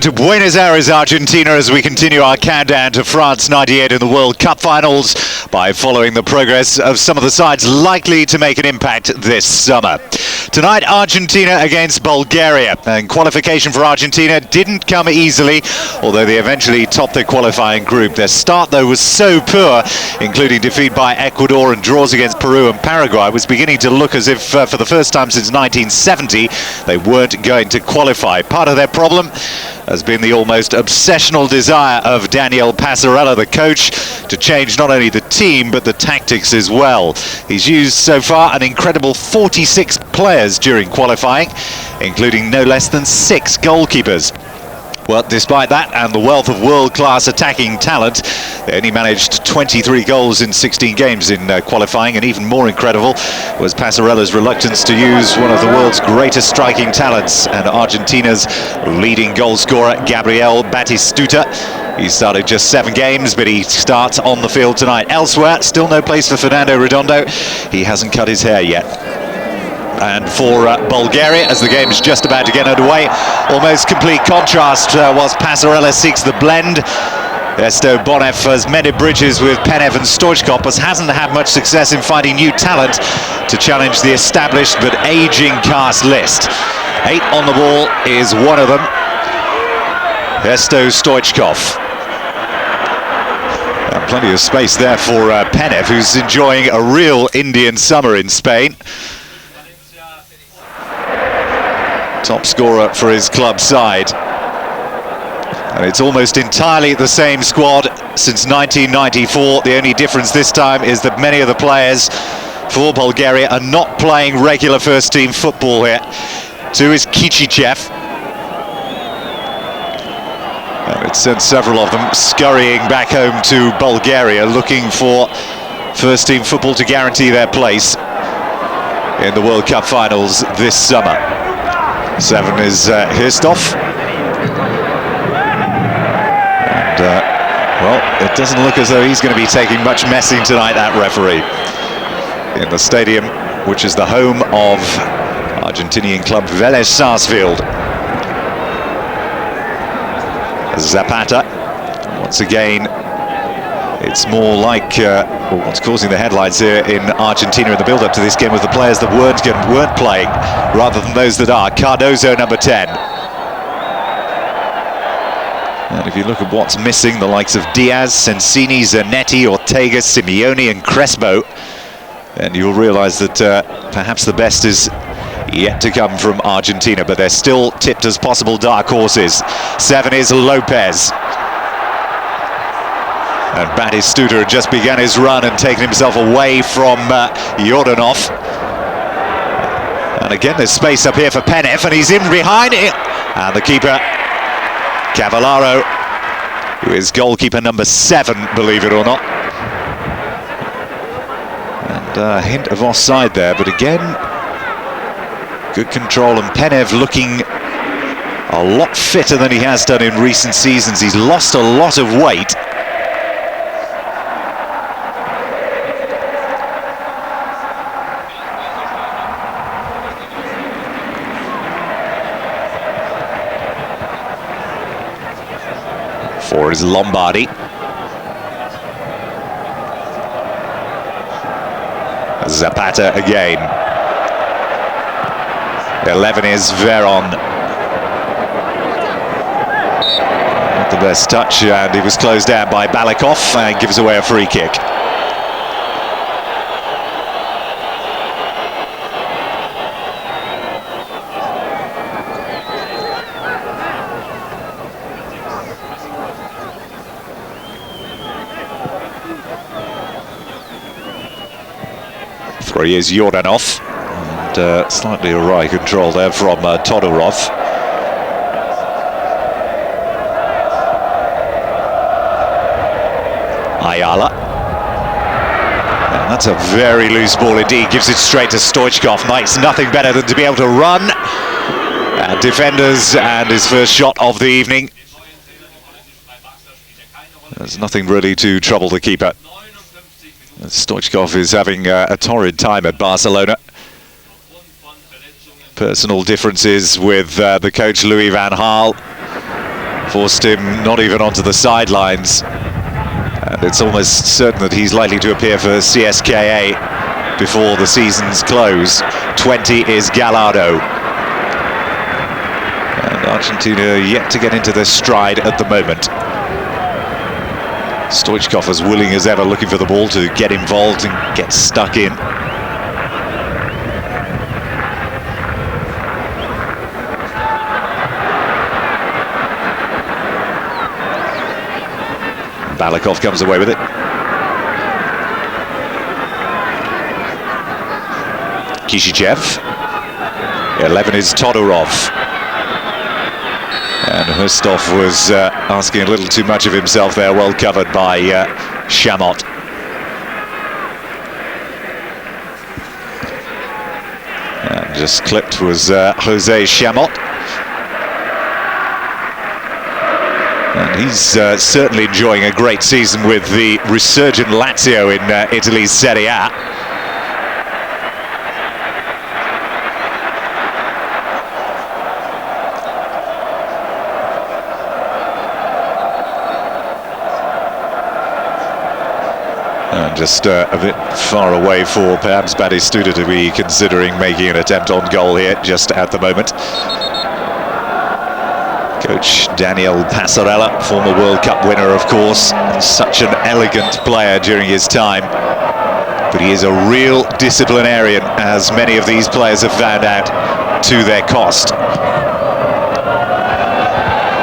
To Buenos Aires, Argentina, as we continue our countdown to France '98 in the World Cup finals by following the progress of some of the sides likely to make an impact this summer. Tonight, Argentina against Bulgaria, and qualification for Argentina didn't come easily, although they eventually topped their qualifying group. Their start, though, was so poor, including defeat by Ecuador and draws against Peru and Paraguay, was beginning to look as if, for the first time since 1970, they weren't going to qualify. Part of their problem has been the almost obsessional desire of Daniel Passarella, the coach, to change not only the team but the tactics as well. He's used so far an incredible 46 players during qualifying, including no less than 6 goalkeepers. Well, despite that and the wealth of world-class attacking talent, they only managed 23 goals in 16 games in qualifying, and even more incredible was Passarella's reluctance to use one of the world's greatest striking talents and Argentina's leading goal scorer, Gabriel Batistuta. He started just 7 games, but he starts on the field tonight. Elsewhere, still no place for Fernando Redondo. He hasn't cut his hair yet. And for Bulgaria, as the game is just about to get underway, almost complete contrast whilst Passarella seeks the blend. Esteban has mended bridges with Pineda and Stoichkov, but hasn't had much success in finding new talent to challenge the established but aging cast list. 8 on the ball is one of them, Stoichkov. Plenty of space there for Pineda, who's enjoying a real Indian summer in Spain. Top scorer for his club side. And it's almost entirely the same squad since 1994. The only difference this time is that many of the players for Bulgaria are not playing regular first-team football here. 2 is Kichichev. And it sent several of them scurrying back home to Bulgaria, looking for first-team football to guarantee their place in the World Cup finals this summer. 7 is Hirstov. And, well, it doesn't look as though he's going to be taking much messing tonight, that referee. In the stadium, which is the home of Argentinian club Vélez Sarsfield. Zapata. Once again, it's more like what's causing the headlines here in Argentina in the build-up to this game with the players that weren't playing, rather than those that are. Cardoso, number 10. And if you look at what's missing, the likes of Diaz, Sensini, Zanetti, Ortega, Simeone and Crespo, then you'll realise that perhaps the best is yet to come from Argentina, but they're still tipped as possible dark horses. 7 is Lopez. And Batistuta had just begun his run and taken himself away from Jordanov. And again, there's space up here for Pineda, and he's in behind it. And the keeper, Cavallero, who is goalkeeper number 7, believe it or not. And a hint of offside there, but again, good control, and Pineda looking a lot fitter than he has done in recent seasons. He's lost a lot of weight. For is Lombardi. Zapata again. 11 is Veron. Not the best touch, and he was closed down by Balikov and gives away a free kick. Three is Jordanov. And slightly awry control there from Todorov. Ayala. And that's a very loose ball indeed. Gives it straight to Stoichkov. Makes nothing better than to be able to run. Defenders, and his first shot of the evening. There's nothing really to trouble the keeper. Stoichkov is having a torrid time at Barcelona. Personal differences with the coach Louis van Gaal. Forced him not even onto the sidelines. And it's almost certain that he's likely to appear for CSKA before the season's close. 20 is Gallardo. And Argentina yet to get into their stride at the moment. Stoichkov as willing as ever, looking for the ball to get involved and get stuck in. Balakov comes away with it. Kishichev. 11 is Todorov. And Hustov was asking a little too much of himself there, well covered by Chamot. And just clipped was José Chamot. And he's certainly enjoying a great season with the resurgent Lazio in Italy's Serie A. And just a bit far away for perhaps Batistuta to be considering making an attempt on goal here just at the moment. Coach Daniel Passarella, former World Cup winner, of course, and such an elegant player during his time. But he is a real disciplinarian, as many of these players have found out to their cost.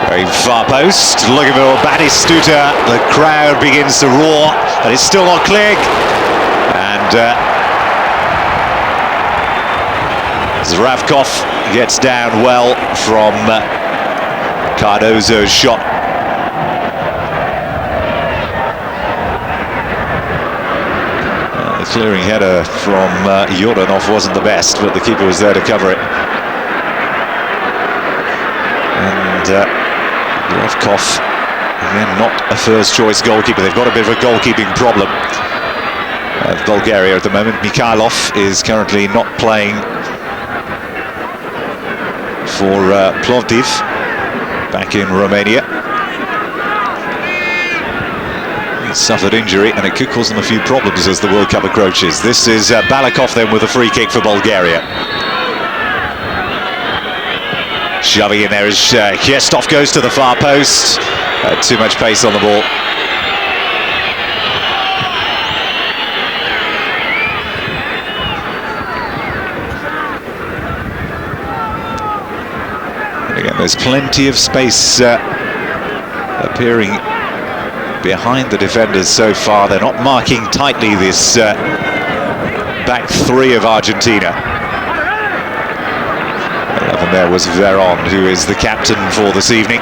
Very far post, looking for Batistuta. The crowd begins to roar, but it's still not clear. And Zdravkov gets down well from Cardoso's shot. The clearing header from Jordanov wasn't the best, but the keeper was there to cover it. And Zdravkov, again, not a first-choice goalkeeper. They've got a bit of a goalkeeping problem. Bulgaria at the moment. Mikhailov is currently not playing for Plovdiv, back in Romania. He suffered injury, and it could cause them a few problems as the World Cup approaches. This is Balakov then with a free kick for Bulgaria. Shoving in there is Kestov, goes to the far post. Too much pace on the ball. And again, there's plenty of space appearing behind the defenders so far. They're not marking tightly this back three of Argentina. And there was Veron, who is the captain for this evening.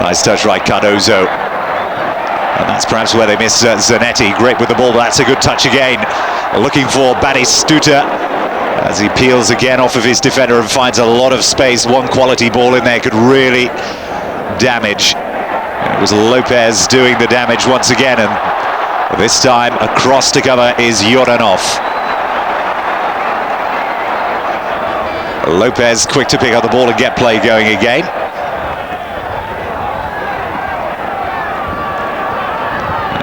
Nice touch right, Cardoso. And that's perhaps where they miss Zanetti. Great with the ball, but that's a good touch again. Looking for Batistuta as he peels again off of his defender and finds a lot of space. One quality ball in there could really damage. And it was Lopez doing the damage once again, and this time across to cover is Jordanov. Lopez quick to pick up the ball and get play going again.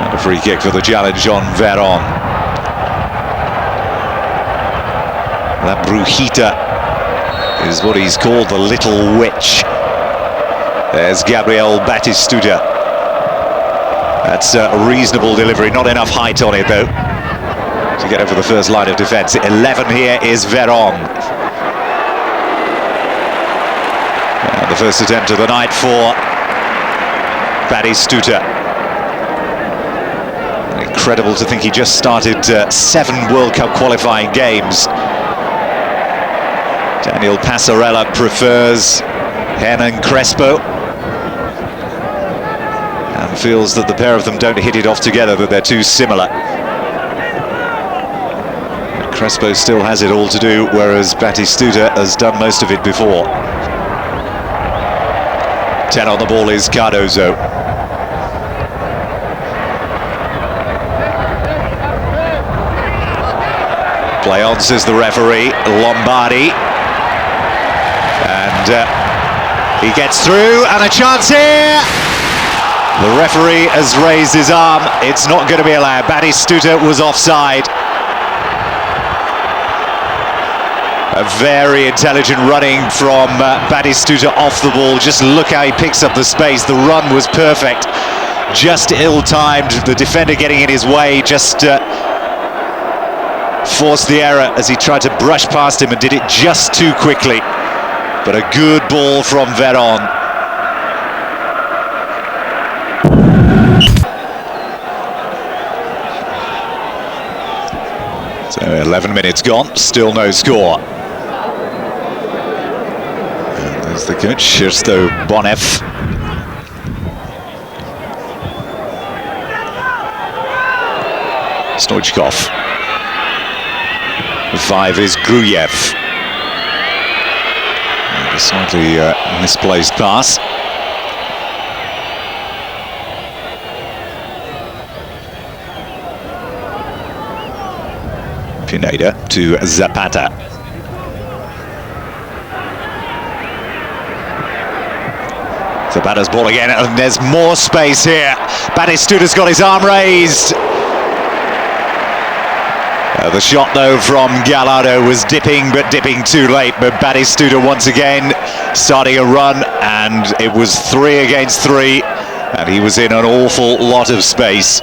And a free kick for the challenge on Veron. La Brujita is what he's called, the little witch. There's Gabriel Batistuta. That's a reasonable delivery, not enough height on it though to get over the first line of defence. 11 here is Veron. The first attempt of the night for Batistuta. Incredible to think he just started 7 World Cup qualifying games. Daniel Passarella prefers Hernan Crespo and feels that the pair of them don't hit it off together, that they're too similar. Crespo still has it all to do, whereas Batistuta has done most of it before. 10 on the ball is Cardoso. Play on, says the referee. Lombardi. And He gets through, and a chance here. The referee has raised his arm. It's not going to be allowed. Batistuta was offside. A very intelligent running from Batistuta off the ball. Just look how he picks up the space. The run was perfect. Just ill-timed. The defender getting in his way just forced the error as he tried to brush past him and did it just too quickly. But a good ball from Veron. So 11 minutes gone, still no score. And there's the coach, Širsto Bonev. Stoichkov. 5 is Gruyev. And a slightly misplaced pass. Pineda to Zapata. Zapata's ball again, and there's more space here. Batistuta's got his arm raised. The shot, though, from Gallardo was dipping, but dipping too late. But Batistuta once again starting a run, and it was 3 against 3, and he was in an awful lot of space.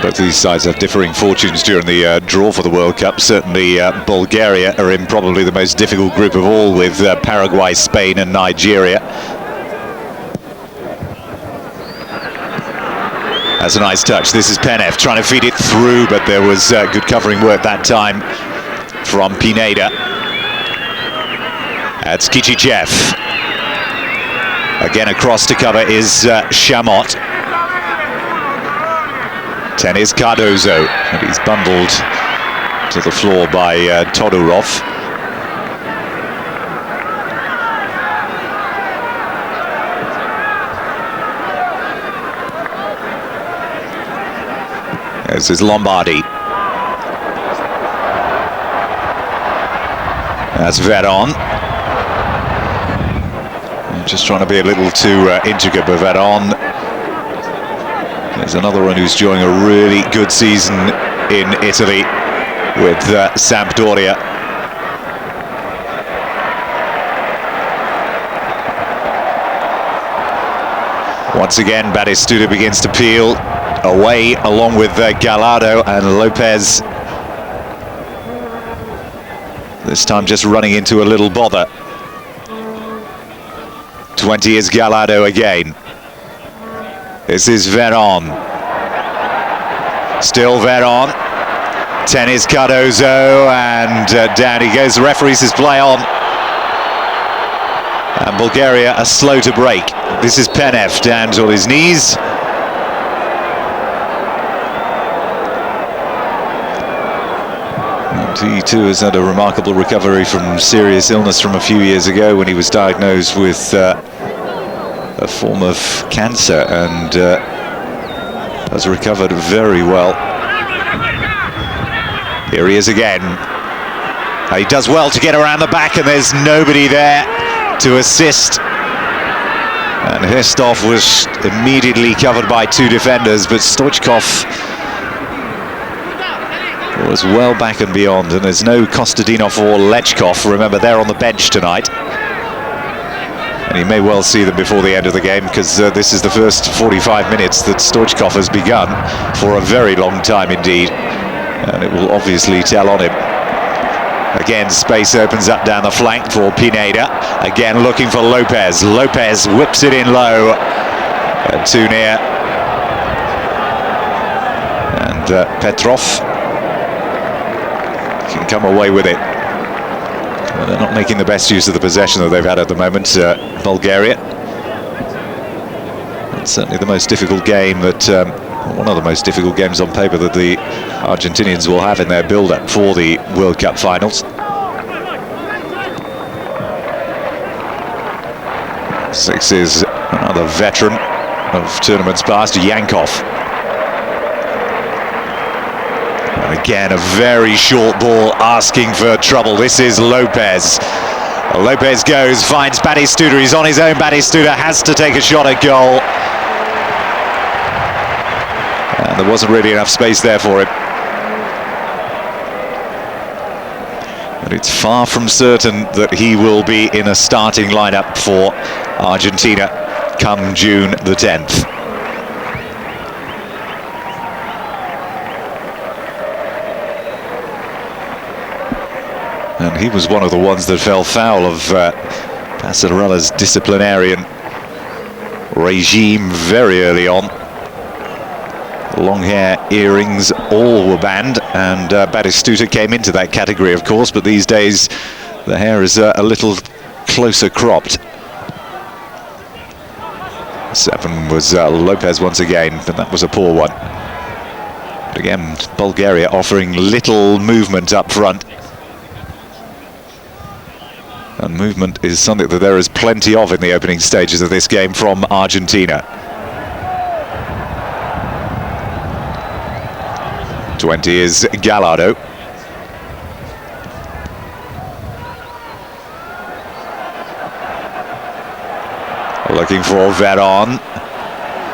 Both these sides have differing fortunes during the draw for the World Cup. Certainly Bulgaria are in probably the most difficult group of all, with Paraguay, Spain and Nigeria. That's a nice touch. This is Penev trying to feed it through, but there was good covering work that time from Pineda. That's Kichichev. Again across to cover is Chamot. 10 is Cardoso, and he's bundled to the floor by Todorov. This is Lombardi. That's Veron. Just trying to be a little too intricate, but Veron. There's another one who's enjoying a really good season in Italy with Sampdoria. Once again, Batistuta begins to peel away along with Gallardo and Lopez. This time just running into a little bother. 20 is Gallardo again. This is Veron. Still Veron. 10 is Cardoso, and down he goes. The referee says play on. And Bulgaria are slow to break. This is Penev down on his knees. And he too has had a remarkable recovery from serious illness from a few years ago when he was diagnosed with a form of cancer, and has recovered very well. Here he is again. He does well to get around the back, and there's nobody there to assist. And Hestov was immediately covered by 2 defenders, but Stoichkov was well back and beyond, and there's no Kostadinov or Lechkov. Remember, they're on the bench tonight. And you may well see them before the end of the game, because this is the first 45 minutes that Stoichkov has begun for a very long time indeed. And it will obviously tell on him. Again, space opens up down the flank for Pineda. Again, looking for Lopez. Lopez whips it in low. Too near. And Petrov can come away with it. Well, they're not making the best use of the possession that they've had at the moment, Bulgaria. It's certainly the most difficult game that, one of the most difficult games on paper that the Argentinians will have in their build-up for the World Cup finals. 6 is another veteran of tournaments past, Yankov. And again, a very short ball asking for trouble. This is Lopez. Lopez goes, finds Batistuta. He's on his own. Batistuta has to take a shot at goal. And there wasn't really enough space there for him. But it's far from certain that he will be in a starting lineup for Argentina come June the 10th. And he was one of the ones that fell foul of Passarella's disciplinarian regime very early on. Long hair, earrings, all were banned, and Batistuta came into that category, of course, but these days the hair is a little closer cropped. 7 was Lopez once again, but that was a poor one. But again, Bulgaria offering little movement up front. And movement is something that there is plenty of in the opening stages of this game from Argentina. 20 is Gallardo. Looking for Veron.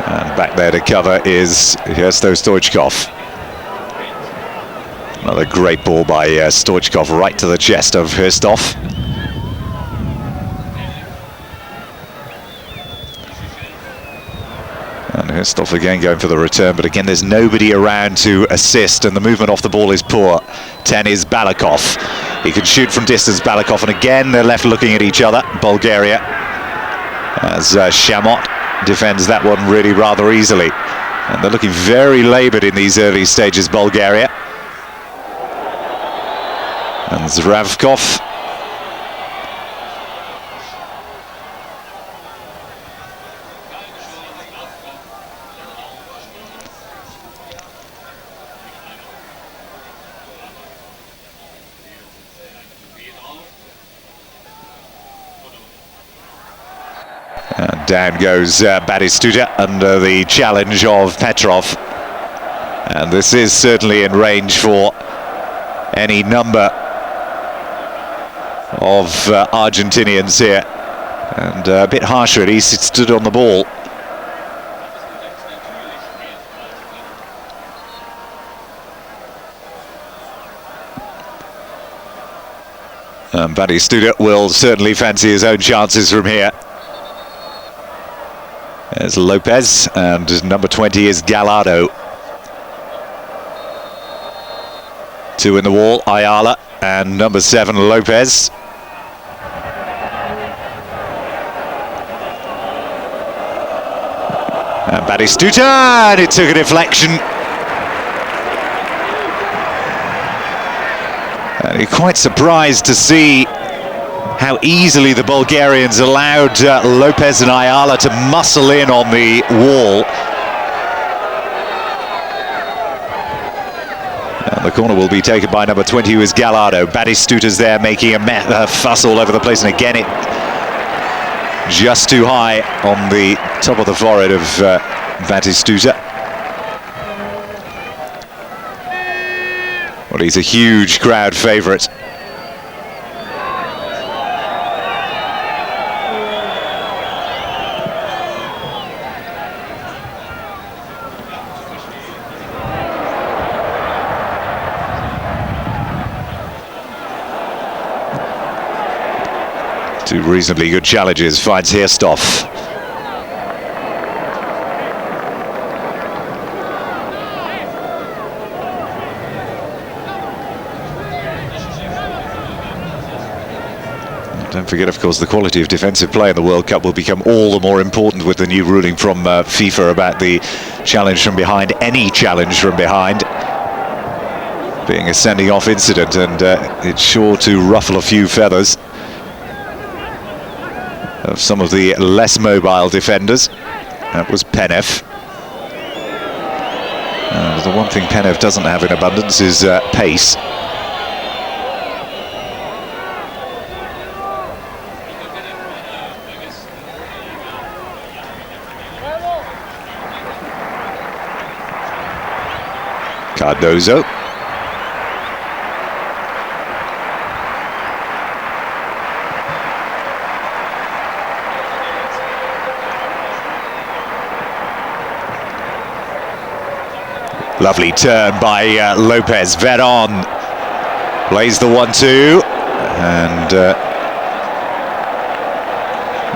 And back there to cover is Stoichkov. Another great ball by Stoichkov right to the chest of Hristov. And Hristov again going for the return, but again there's nobody around to assist, and the movement off the ball is poor. 10 is Balakov. He can shoot from distance, Balakov, and again they're left looking at each other, Bulgaria, as Chamot defends that one really rather easily. And they're looking very laboured in these early stages, Bulgaria. And Zdravkov. Down goes Batistuta under the challenge of Petrov. And this is certainly in range for any number of Argentinians here. And a bit harsher, at least it stood on the ball. Batistuta will certainly fancy his own chances from here. There's Lopez, and number 20 is Gallardo. 2 in the wall, Ayala, and number 7, Lopez. And Batistuta, and it took a deflection. And you're quite surprised to see how easily the Bulgarians allowed Lopez and Ayala to muscle in on the wall. And the corner will be taken by number 20, who is Gallardo. Batistuta's there making a fuss all over the place, and again it just too high on the top of the forehead of Batistuta. Well, he's a huge crowd favourite. Two reasonably good challenges, finds Hristov. Don't forget, of course, the quality of defensive play in the World Cup will become all the more important with the new ruling from FIFA about the challenge from behind, any challenge from behind, being a sending off incident, and it's sure to ruffle a few feathers of some of the less mobile defenders. That was Penev. The one thing Penev doesn't have in abundance is pace. Cardoso. Lovely turn by Lopez. Veron plays the 1-2, and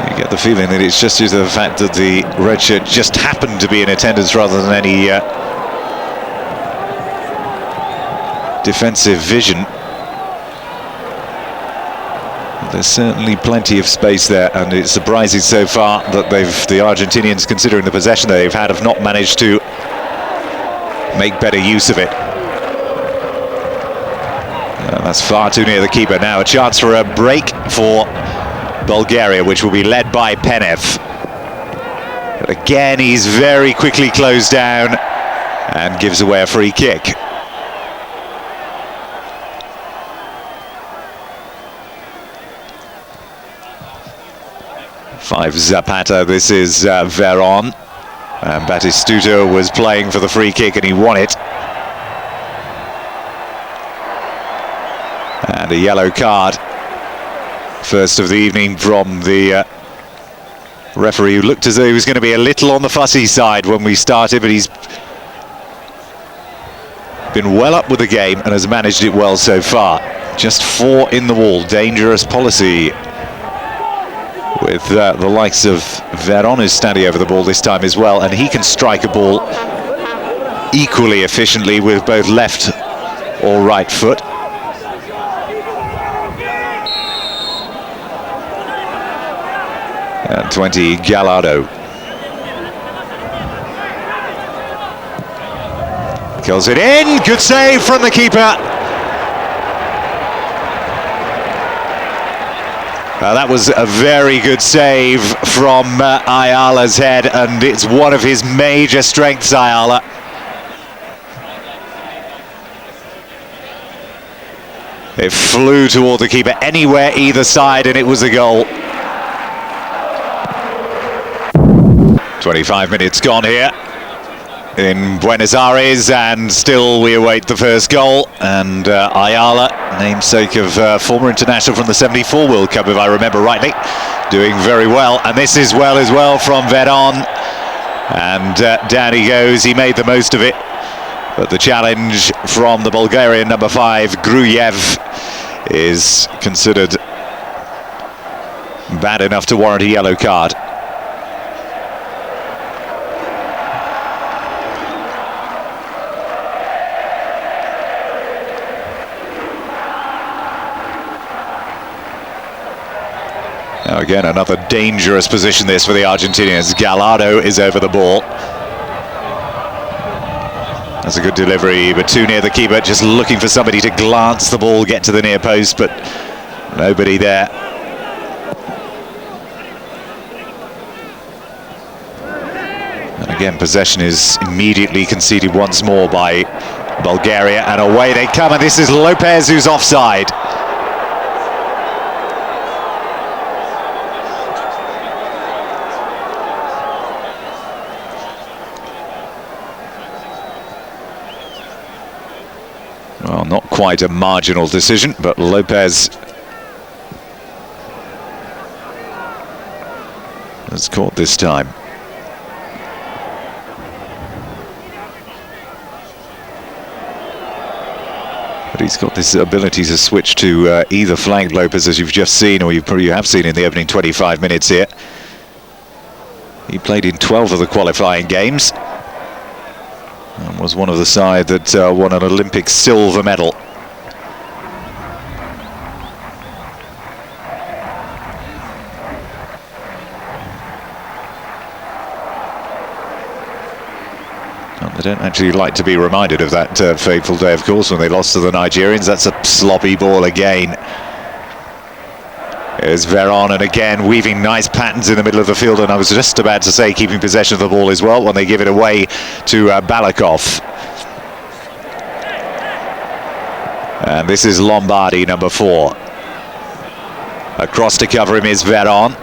you get the feeling that it's just due to the fact that the red shirt just happened to be in attendance rather than any defensive vision. There's certainly plenty of space there, and it's surprising so far that the Argentinians, considering the possession that they've had, have not managed to make better use of it. That's far too near the keeper. Now a chance for a break for Bulgaria, which will be led by Penev. But again, he's very quickly closed down and gives away a free kick. Five Zapata, this is Veron. And Batistuta was playing for the free kick and he won it. And a yellow card. First of the evening from the referee, who looked as though he was going to be a little on the fussy side when we started, but he's been well up with the game and has managed it well so far. Just 4 in the wall, dangerous policy with the likes of Veron, who's standing over the ball this time as well, and he can strike a ball equally efficiently with both left or right foot. And 20, Gallardo. Kills it in, good save from the keeper. That was a very good save from Ayala's head, and it's one of his major strengths, Ayala. It flew toward the keeper anywhere, either side, and it was a goal. 25 minutes gone here in Buenos Aires, and still we await the first goal. And Ayala, namesake of former international from the '74 World Cup, if I remember rightly, doing very well. And this is well as well from Veron, and down he goes. He made the most of it, but the challenge from the Bulgarian number 5, Gruyev, is considered bad enough to warrant a yellow card. Now again, another dangerous position this for the Argentinians. Gallardo is over the ball. That's a good delivery, but too near the keeper, just looking for somebody to glance the ball, get to the near post, but nobody there. And again, possession is immediately conceded once more by Bulgaria, and away they come, and this is Lopez who's offside. Well, not quite a marginal decision, but Lopez has caught this time. But he's got this ability to switch to either flank, Lopez, as you've just seen, or you have seen in the opening 25 minutes here. He played in 12 of the qualifying games, and was one of the side that won an Olympic silver medal. And they don't actually like to be reminded of that fateful day, of course, when they lost to the Nigerians. That's a sloppy ball again. Here's Veron, and again weaving nice patterns in the middle of the field, and I was just about to say keeping possession of the ball as well when they give it away to Balakov. And this is Lombardi, number 4. Across to cover him is Veron,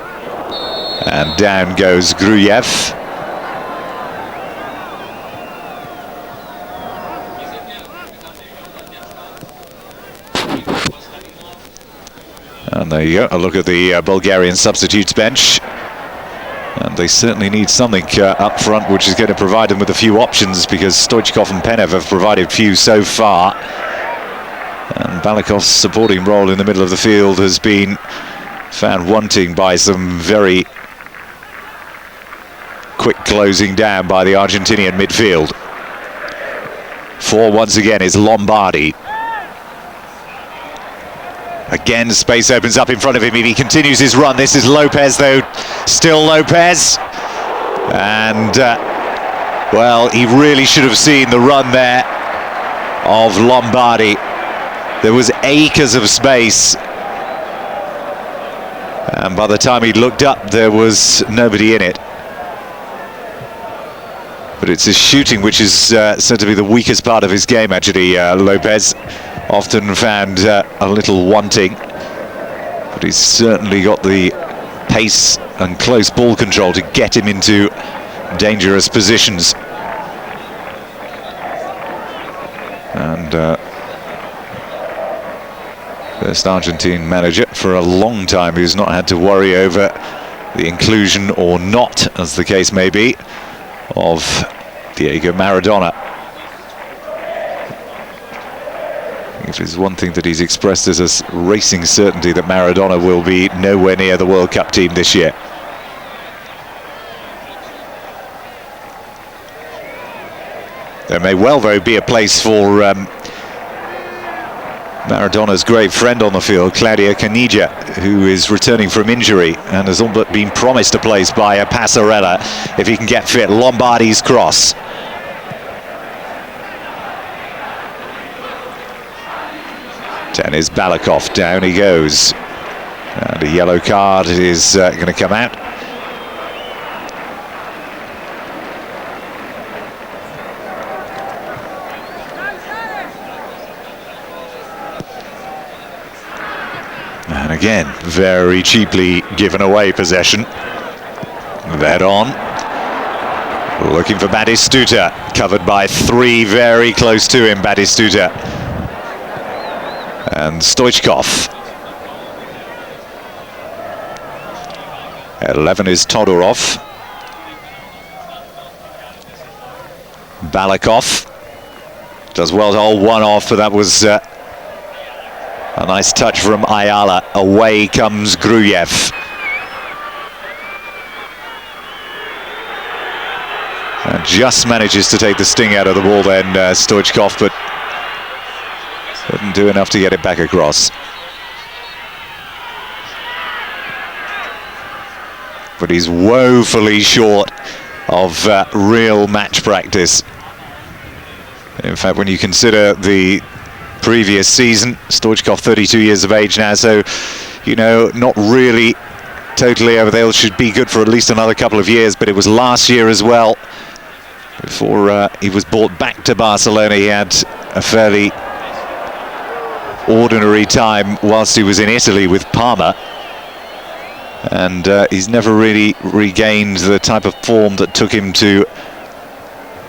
and down goes Gruyev. And there you go, a look at the Bulgarian substitutes bench. And they certainly need something up front, which is going to provide them with a few options, because Stoichkov and Penev have provided few so far. And Balakov's supporting role in the middle of the field has been found wanting by some very quick closing down by the Argentinian midfield. For once again is Lombardi. Again, space opens up in front of him if he continues his run. This is Lopez, though. Still Lopez. And, well, he really should have seen the run there of Lombardi. There was acres of space. And by the time he looked up, there was nobody in it. But it's his shooting which is said to be the weakest part of his game, actually, Lopez. Often found a little wanting, but he's certainly got the pace and close ball control to get him into dangerous positions. And first Argentine manager for a long time who's not had to worry over the inclusion or not, as the case may be, of Diego Maradona. If there's one thing that he's expressed as a racing certainty, that Maradona will be nowhere near the World Cup team this year. There may well, though, be a place for Maradona's great friend on the field, Claudio Caniggia, who is returning from injury and has all but been promised a place by a Passarella if he can get fit. Lombardi's cross. Then is Balakov, down he goes. And a yellow card is going to come out. And again, very cheaply given away possession. Veron looking for Batistuta, covered by three very close to him, Batistuta. And Stoichkov. At 11 is Todorov. Balakov does well to hold one off, but that was a nice touch from Ayala. Away comes Gruyev. And just manages to take the sting out of the ball then, Stoichkov, but couldn't do enough to get it back across. But he's woefully short of real match practice. In fact, when you consider the previous season, Stoichkov 32 years of age now, so, you know, not really totally over there. Should be good for at least another couple of years, but it was last year as well. Before he was brought back to Barcelona, he had a fairly ordinary time whilst he was in Italy with Parma, and he's never really regained the type of form that took him to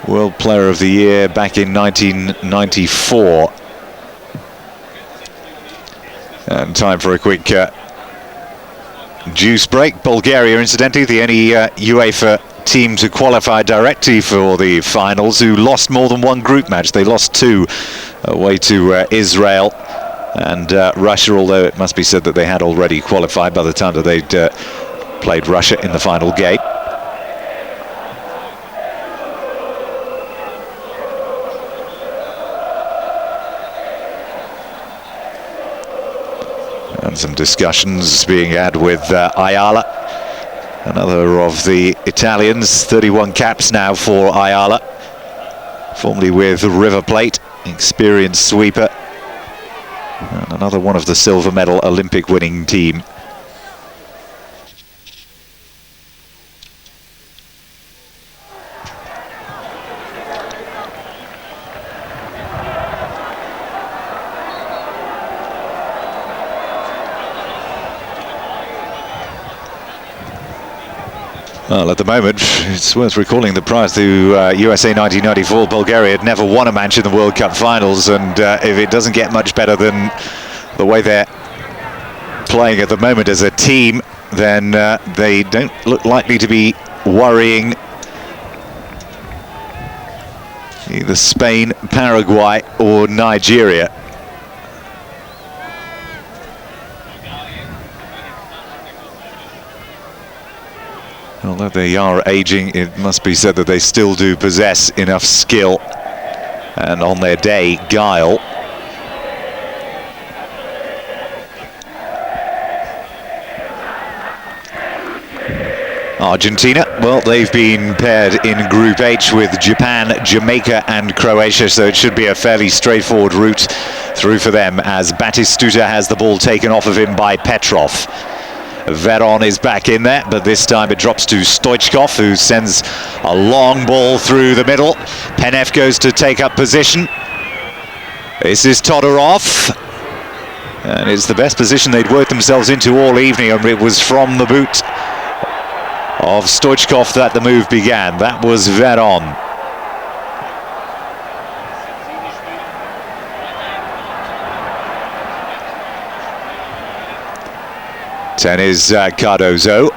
World Player of the Year back in 1994. And time for a quick juice break. Bulgaria, incidentally, the only UEFA team to qualify directly for the finals, who lost more than one group match. They lost two away to Israel and Russia, although it must be said that they had already qualified by the time that they'd played Russia in the final game. And some discussions being had with Ayala, another of the Italians. 31 caps now for Ayala, formerly with River Plate, experienced sweeper. And another one of the silver medal Olympic winning team. Well, at the moment, it's worth recalling that prior to USA 1994, Bulgaria had never won a match in the World Cup finals, and if it doesn't get much better than the way they're playing at the moment as a team, then they don't look likely to be worrying either Spain, Paraguay or Nigeria. Although they are aging, it must be said that they still do possess enough skill and, on their day, guile. Argentina, well, they've been paired in Group H with Japan, Jamaica and Croatia, so it should be a fairly straightforward route through for them as Batistuta has the ball taken off of him by Petrov. Veron is back in there, but this time it drops to Stoichkov, who sends a long ball through the middle. Penev goes to take up position. This is Todorov, and it's the best position they'd worked themselves into all evening, and it was from the boot of Stoichkov that the move began. That was Veron. Ten is Cardoso.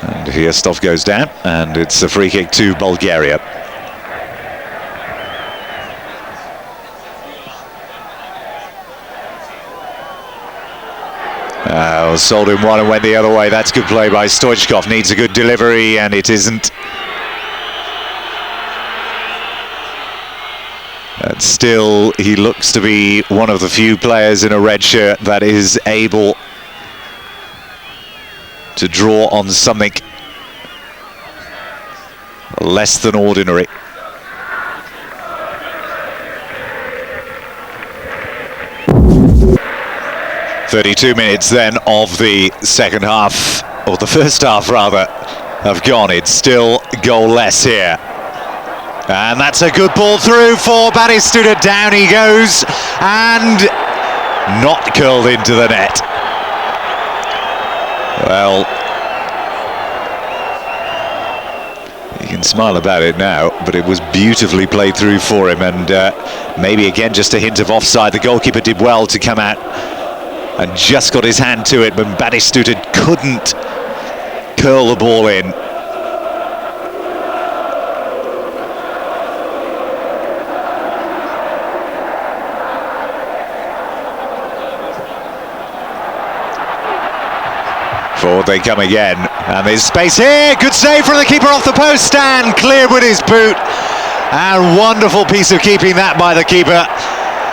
And here Stoff goes down, and it's a free kick to Bulgaria. Sold him one and went the other way. That's good play by Stoichkov. Needs a good delivery, and it isn't. And still, he looks to be one of the few players in a red shirt that is able to draw on something less than ordinary. "32 minutes then of the second half, or the first half rather, have gone. It's still goalless here. And that's a good ball through for Batistuta. Down he goes, and not curled into the net. Well, you can smile about it now, but it was beautifully played through for him, and maybe again just a hint of offside. The goalkeeper did well to come out and just got his hand to it, but Batistuta couldn't curl the ball in. Forward they come again, and there's space here. Good save from the keeper off the post, and cleared with his boot. And wonderful piece of keeping that by the keeper.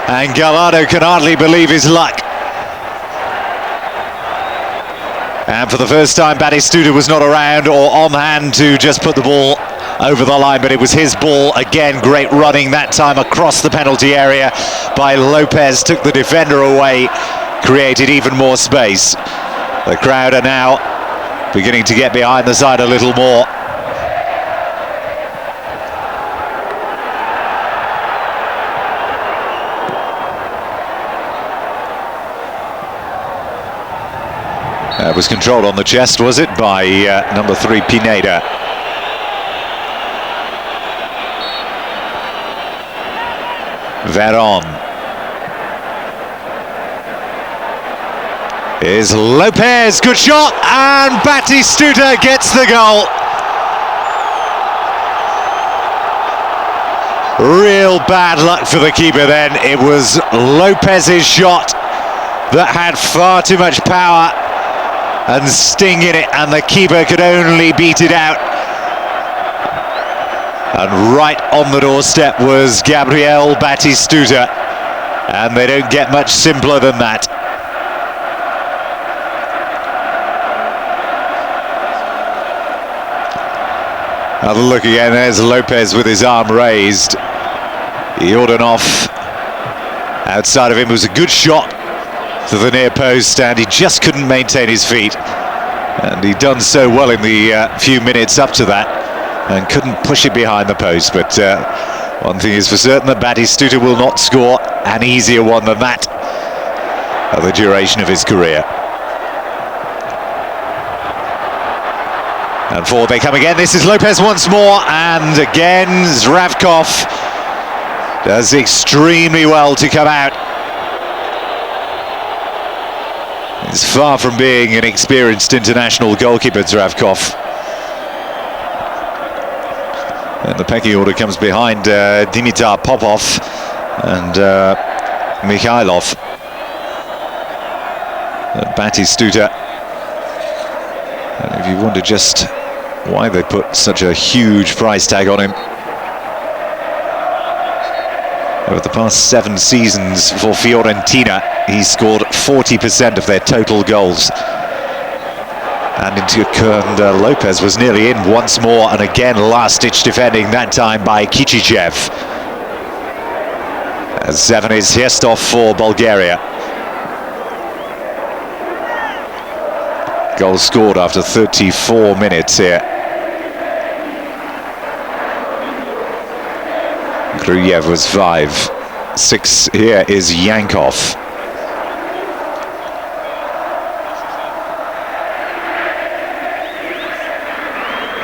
And Gallardo can hardly believe his luck. And for the first time, Batistuta was not around or on hand to just put the ball over the line, but it was his ball. Again, great running, that time across the penalty area by Lopez. Took the defender away, created even more space. The crowd are now beginning to get behind the side a little more. That was controlled on the chest, was it, by number 3, Pineda. Veron. Here's Lopez, good shot, and Batistuta gets the goal. Real bad luck for the keeper then. It was Lopez's shot that had far too much power and sting in it, and the keeper could only beat it out. And right on the doorstep was Gabriel Batistuta, and they don't get much simpler than that. Another look again, there's Lopez with his arm raised. Jordanov outside of him. It was a good shot to the near post, and he just couldn't maintain his feet. And he'd done so well in the few minutes up to that, and couldn't push it behind the post. But one thing is for certain, that Batistuta will not score an easier one than that for the duration of his career. And forward they come again. This is Lopez once more, and again Zdravkov does extremely well to come out. He's far from being an experienced international goalkeeper, Zdravkov. And the pecking order comes behind Dimitar Popov and Mikhailov. Batistuta. And if you wonder just why they put such a huge price tag on him. Over the past 7 seasons for Fiorentina, he's scored 40% of their total goals. And Lopez was nearly in once more, and again last-ditch defending, that time by Kichichev. 7 is Hestov for Bulgaria. Goal scored after 34 minutes here. Kryuyev was 5. 6 here is Yankov.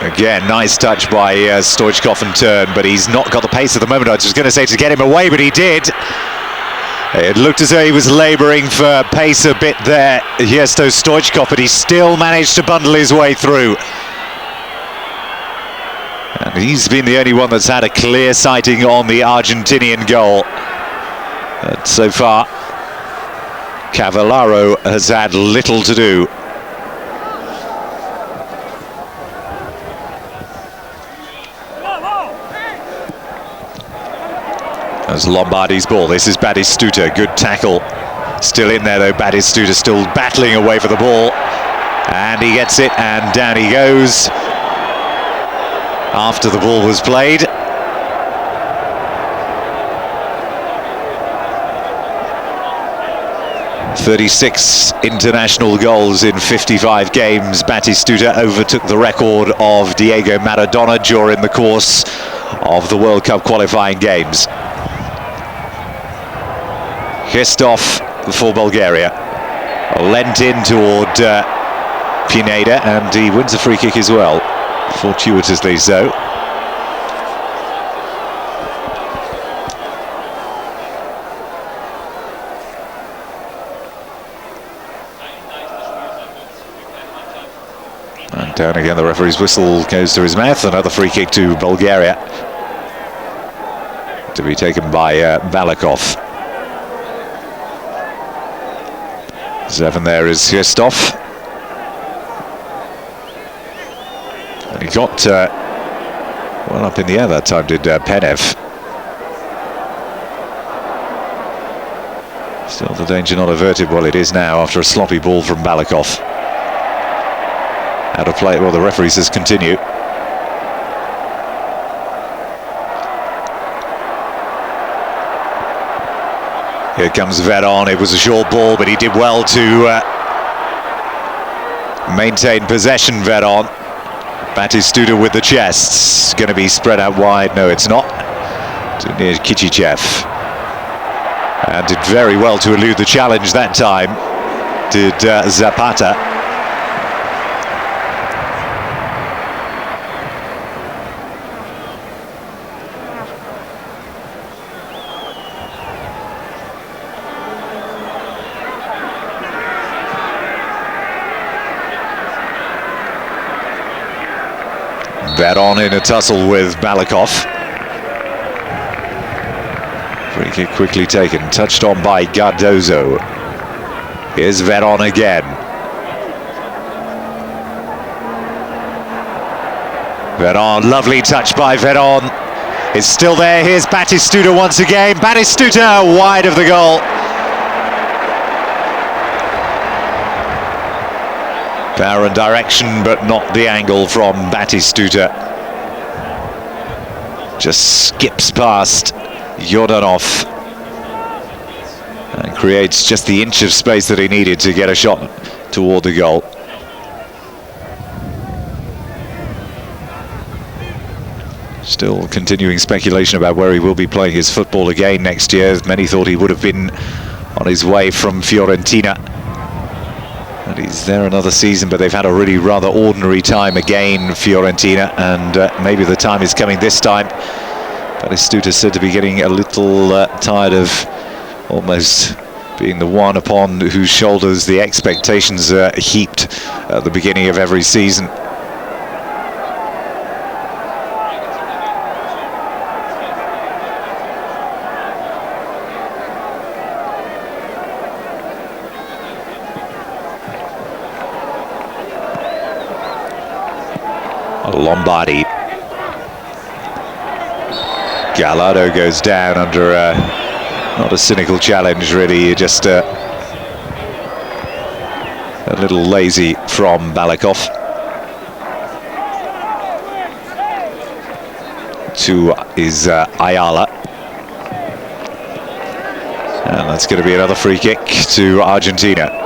Again, nice touch by Stoichkov and turn, but he's not got the pace at the moment. I was going to say to get him away, but he did. It looked as though he was labouring for pace a bit there, Hristo Stoichkov, but he still managed to bundle his way through. And he's been the only one that's had a clear sighting on the Argentinian goal. But so far, Cavallero has had little to do. As Lombardi's ball, this is Batistuta, good tackle. Still in there though, Batistuta still battling away for the ball. And he gets it, and down he goes. After the ball was played. "36 international goals in 55 games. Batistuta overtook the record of Diego Maradona during the course of the World Cup qualifying games. Hestov for Bulgaria. Lent in toward Pineda, and he wins a free kick as well. Fortuitously so. And down again, the referee's whistle goes to his mouth. Another free kick to Bulgaria, to be taken by Balakov. 7 there is Hestov. And he got well up in the air that time, did Penev. Still the danger not averted. Well, it is now after a sloppy ball from Balakov. Out of play. Well, the referee says continue. Here comes Veron. It was a short ball, but he did well to maintain possession, Veron. Batistuta with the chest. Going to be spread out wide. No, it's not. Too near Kichichev. And did very well to elude the challenge that time. Did Zapata. Veron in a tussle with Balakov. Free kick quickly taken, touched on by Cardoso. Here's Veron again. Veron, lovely touch by Veron. It's still there, here's Batistuta once again. Batistuta wide of the goal. Power and direction, but not the angle from Batistuta. Just skips past Yordanov and creates just the inch of space that he needed to get a shot toward the goal. Still continuing speculation about where he will be playing his football again next year. Many thought he would have been on his way from Fiorentina. And he's He's there another season, but they've had a really rather ordinary time again, Fiorentina, and maybe the time is coming this time. Batistuta said to be getting a little tired of almost being the one upon whose shoulders the expectations are heaped at the beginning of every season. Lombardi. Gallardo goes down under not a cynical challenge, really, just a little lazy from Balakov. To is Ayala. And that's going to be another free kick to Argentina.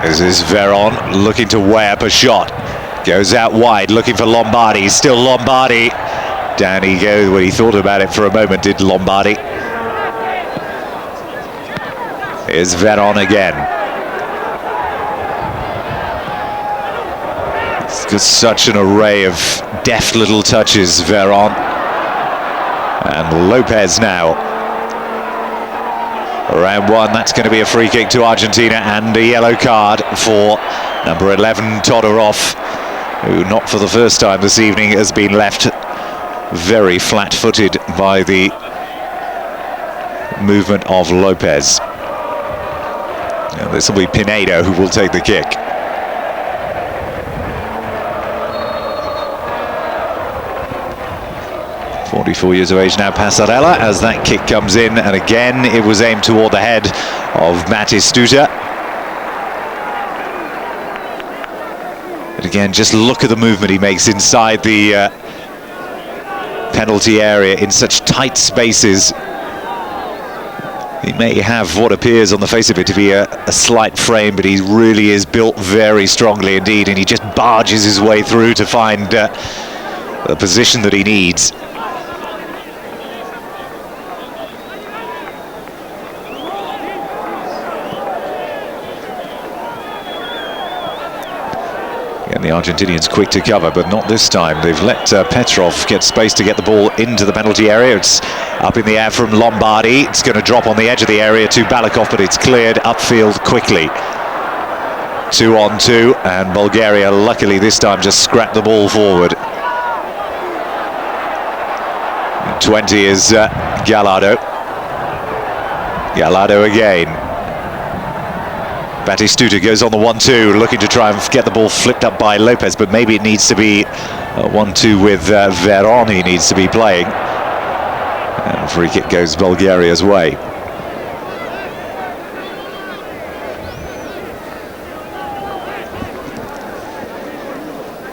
This is Veron looking to weigh up a shot. Goes out wide, looking for Lombardi. Still Lombardi. Down he goes. When he thought about it for a moment, did Lombardi. Here's Veron again. It's got such an array of deft little touches, Veron. And Lopez now. Round one, that's going to be a free kick to Argentina and a yellow card for number 11, Todorov, who not for the first time this evening has been left very flat-footed by the movement of Lopez. Now, this will be Pineda who will take the kick. .44 years of age now, Passarella, as that kick comes in, and again it was aimed toward the head of Batistuta. But again, just look at the movement he makes inside the penalty area in such tight spaces. He may have what appears on the face of it to be a slight frame, but he really is built very strongly indeed, and he just barges his way through to find the position that he needs. And the Argentinians quick to cover, but not this time. They've let Petrov get space to get the ball into the penalty area. It's up in the air from Lombardi. It's going to drop on the edge of the area to Balakov, but it's cleared upfield quickly. 2-on-2, and Bulgaria luckily this time just scrapped the ball forward. 20 is Gallardo. Gallardo again. Batistuta goes on the 1-2, looking to try and get the ball flipped up by Lopez, but maybe it needs to be a 1-2 with Veron he needs to be playing. And free kick goes Bulgaria's way.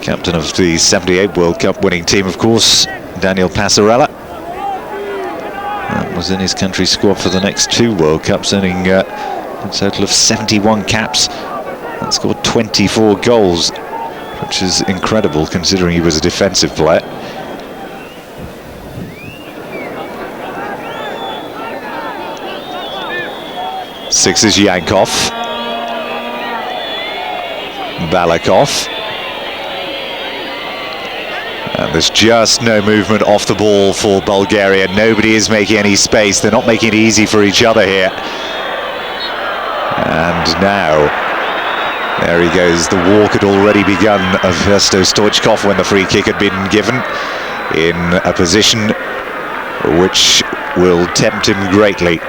Captain of the 78 World Cup winning team, of course, Daniel Passarella. That was in his country squad for the next 2 World Cups, earning a total of 71 caps and scored 24 goals, which is incredible considering he was a defensive player. Six is Yankov. Balakov. And there's just no movement off the ball for Bulgaria. Nobody is making any space. They're not making it easy for each other here. And now, there he goes. The walk had already begun of Ernesto Stoichkov when the free kick had been given, in a position which will tempt him greatly.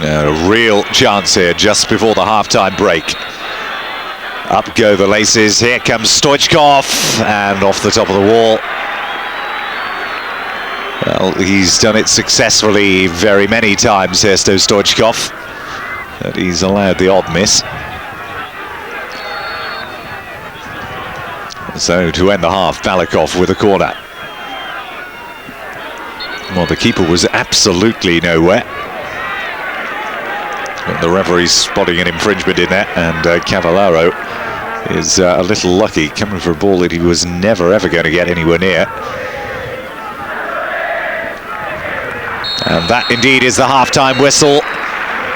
A real chance here just before the half-time break. Up go the laces. Here comes Stoichkov, and off the top of the wall. Well, he's done it successfully very many times, Ernesto Stoichkov, but he's allowed the odd miss. So to end the half, Balakov with a corner. Well, the keeper was absolutely nowhere. But the referee's spotting an infringement in there, and Cavallero is a little lucky, coming for a ball that he was never ever going to get anywhere near. And that indeed is the half-time whistle.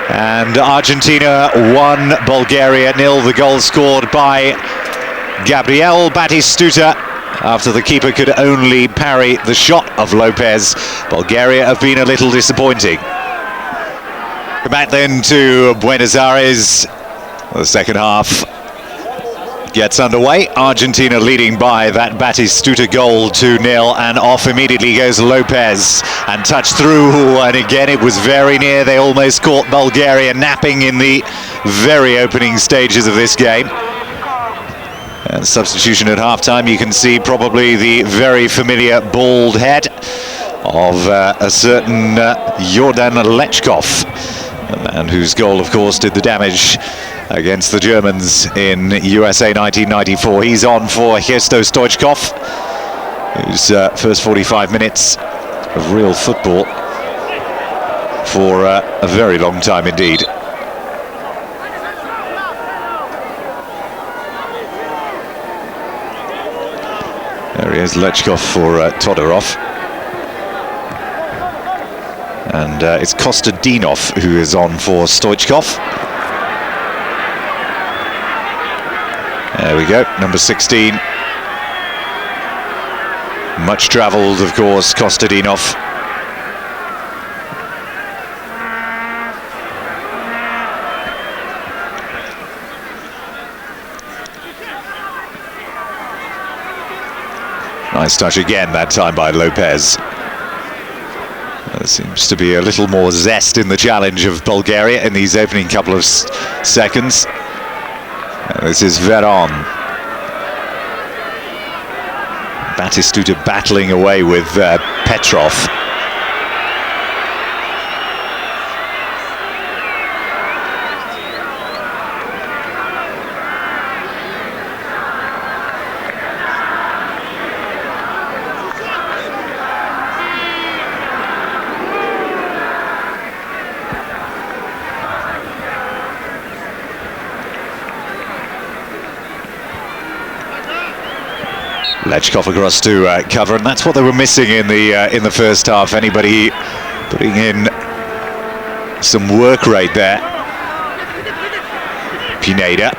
And Argentina 1, Bulgaria 0. The goal scored by Gabriel Batistuta after the keeper could only parry the shot of Lopez. Bulgaria have been a little disappointing. Back then to Buenos Aires. The second half gets underway. Argentina leading by that Batistuta goal 2-0, and off immediately goes Lopez and touched through, and again it was very near. They almost caught Bulgaria napping in the very opening stages of this game. And substitution at half-time, you can see probably the very familiar bald head of a certain Jordan Lechkov, a man whose goal, of course, did the damage against the Germans in USA 1994. He's on for Hristo Stoichkov, whose first 45 minutes of real football for a very long time indeed. There he is, Lechkov for Todorov. And it's Kostadinov who is on for Stoichkov. There we go, number 16. Much travelled, of course, Kostadinov. Nice touch again, that time by Lopez. There seems to be a little more zest in the challenge of Bulgaria in these opening couple of seconds. This is Veron. Batistuta battling away with Petrov. Lechkov across to cover, and that's what they were missing in the first half. Anybody putting in some work rate there. Pineda.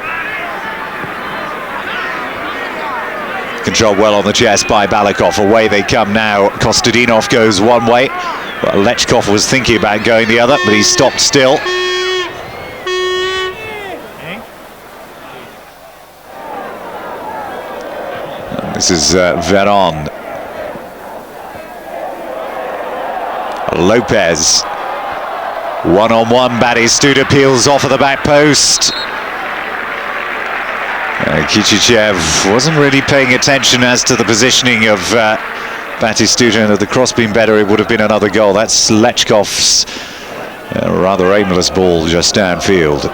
Controlled well on the chest by Balakov. Away they come now. Kostadinov goes one way. Well, Lechkov was thinking about going the other, but he stopped still. This is Veron. Lopez. One-on-one, Batistuta peels off of the back post. Kichichev wasn't really paying attention as to the positioning of Batistuta, and if the cross been better, it would have been another goal. That's Lechkov's rather aimless ball just downfield.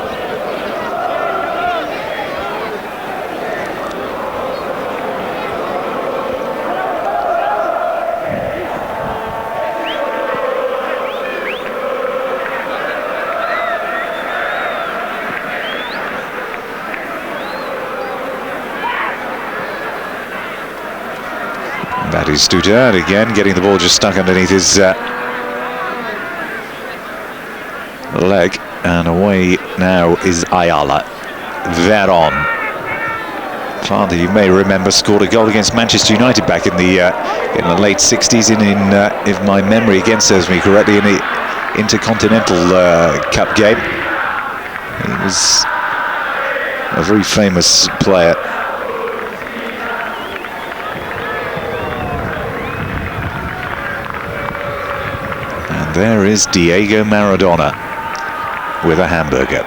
Batistuta, and again getting the ball just stuck underneath his leg, and away now is Ayala. Veron, father, you may remember, scored a goal against Manchester United back in the late 60s if my memory again serves me correctly, in the Intercontinental Cup game. He was a very famous player. There is Diego Maradona with a hamburger.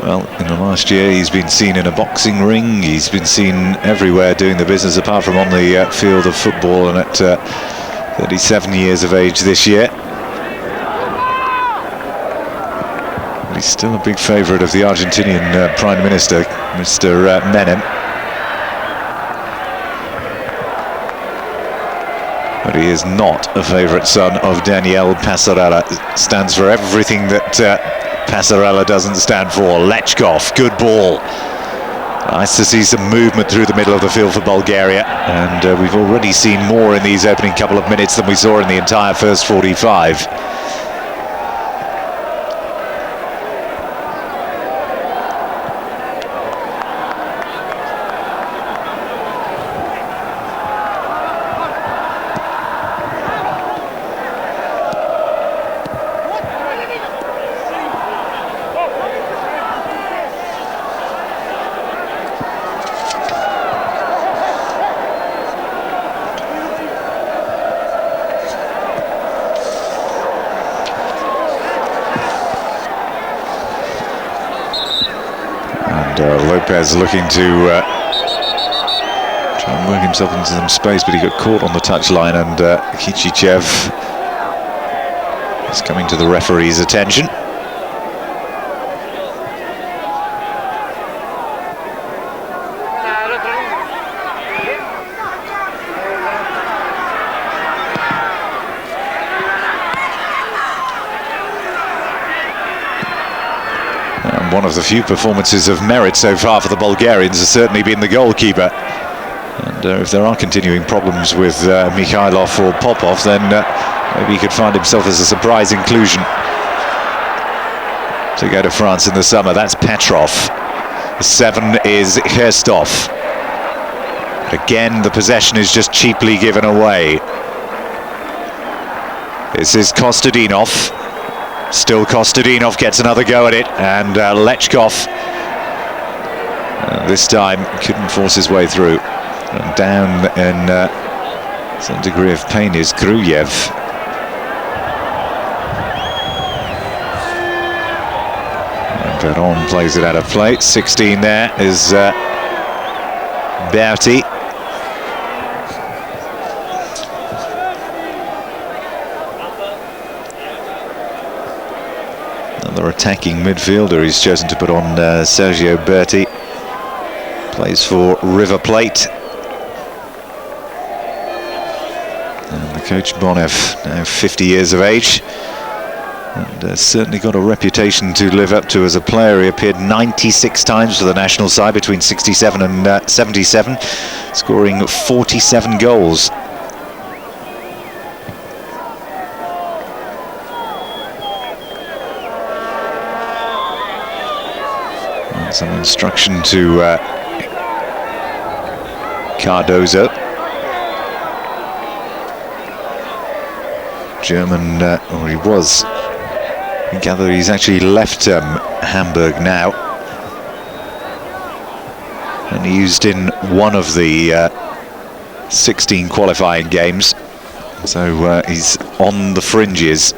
Well, in the last year he's been seen in a boxing ring, he's been seen everywhere doing the business apart from on the field of football, and at 37 years of age this year. He He's still a big favourite of the Argentinian Prime Minister, Mr. Menem. But he is not a favourite son of Daniel Passarella. Stands for everything that Passarella doesn't stand for. Lechkov, good ball. Nice to see some movement through the middle of the field for Bulgaria. And we've already seen more in these opening couple of minutes than we saw in the entire first 45. Lopez looking to try and work himself into some space, but he got caught on the touchline, and Kichichev is coming to the referee's attention. One of the few performances of merit so far for the Bulgarians has certainly been the goalkeeper. And if there are continuing problems with Mikhailov or Popov, then maybe he could find himself as a surprise inclusion to go to France in the summer. That's Petrov. The 7 is Herstov. Again, the possession is just cheaply given away. This is Kostadinov. Still Kostadinov gets another go at it, and Lechkov this time couldn't force his way through. And down in some degree of pain is Gruyev. And Veron plays it out of play. 16 there is Berti. Another attacking midfielder he's chosen to put on Sergio Berti. Plays for River Plate. And the coach Bonev, now 50 years of age. And certainly got a reputation to live up to as a player. He appeared 96 times for the national side between 67 and 77, scoring 47 goals. Some instruction to Cardoso. German, or he was. I gather he's actually left Hamburg now. And he used in one of the 16 qualifying games. So he's on the fringes.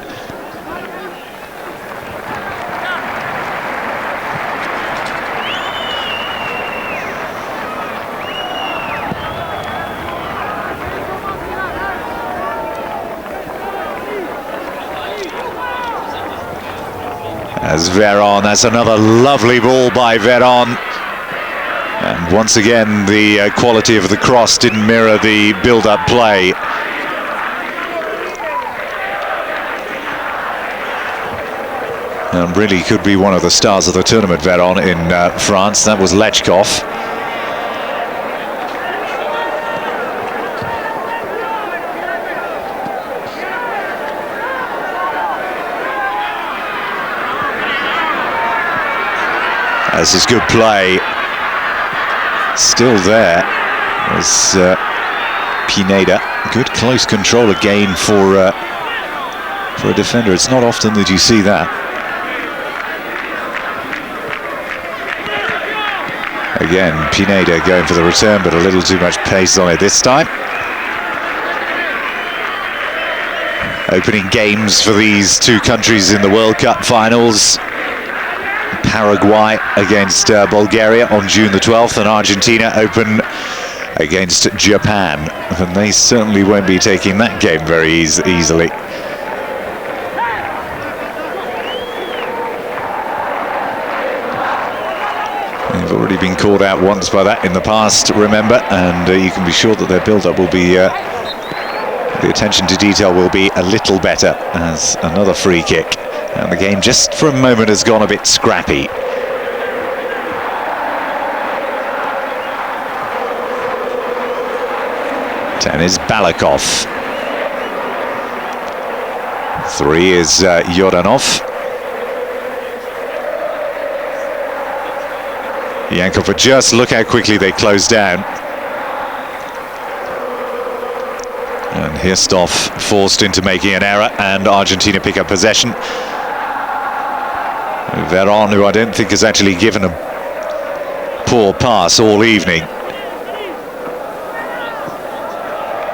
As Veron, that's another lovely ball by Veron. And once again, the quality of the cross didn't mirror the build-up play. And really could be one of the stars of the tournament, Veron, in France. That was Lechkov. This is good play. Still there was Pineda. Good close control again for a defender. It's not often that you see that. Again, Pineda going for the return, but a little too much pace on it this time. Opening games for these two countries in the World Cup finals. Paraguay against Bulgaria on June the 12th, and Argentina open against Japan. And they certainly won't be taking that game very easily. They've already been called out once by that in the past, remember, and you can be sure that their build-up will be, the attention to detail will be a little better, as another free kick. And the game just for a moment has gone a bit scrappy. Ten is Balakov. 3 is Yordanov. Yankov, just look how quickly they close down. And Hirstov forced into making an error, and Argentina pick up possession. Veron, who I don't think has actually given a poor pass all evening.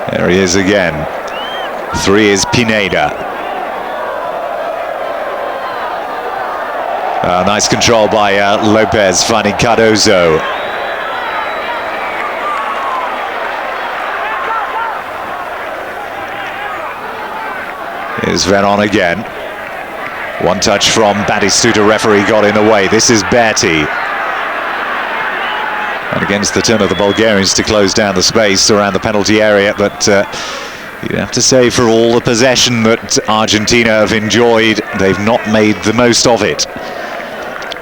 There he is again. 3 is Pineda. Nice control by Lopez, finding Cardoso. Here's Veron again. One touch from Batistuta, referee got in the way. This is Berti. And against the turn of the Bulgarians to close down the space around the penalty area, but you have to say, for all the possession that Argentina have enjoyed, they've not made the most of it.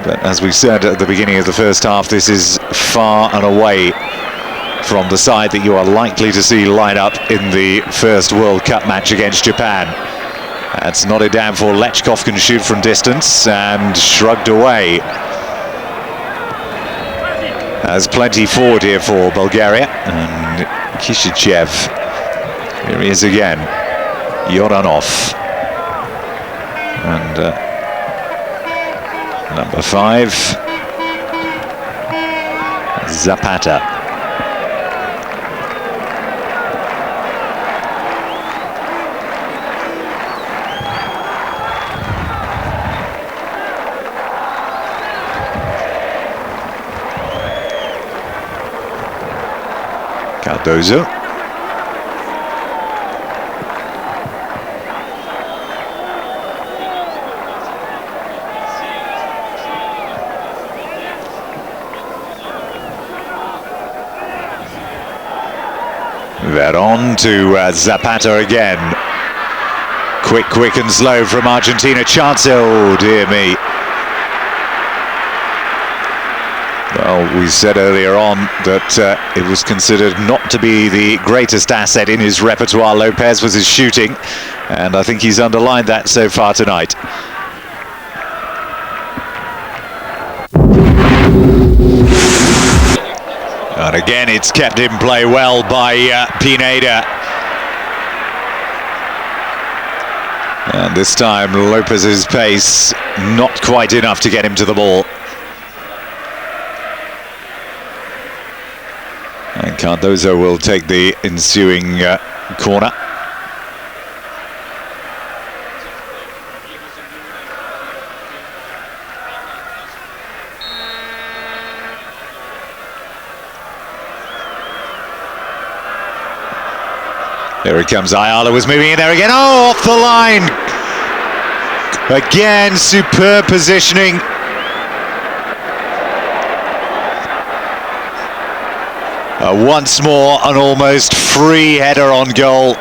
But as we said at the beginning of the first half, this is far and away from the side that you are likely to see line up in the first World Cup match against Japan. That's nodded down for Lechkov, can shoot from distance, and shrugged away. There's plenty forward here for Bulgaria. And Kishichev, here he is again. Yordanov. And number 5, Zapata. Cardoso. Veron to Zapata again. Quick and slow from Argentina. Chance, oh dear me. Well, we said earlier on that it was considered not to be the greatest asset in his repertoire. Lopez was his shooting, and I think he's underlined that so far tonight. And again, it's kept in play well by Pineda. And this time, Lopez's pace not quite enough to get him to the ball. And Cardoso will take the ensuing corner. Here it comes, Ayala was moving in there again, oh, off the line! Again, superb positioning. Once more, an almost free header on goal.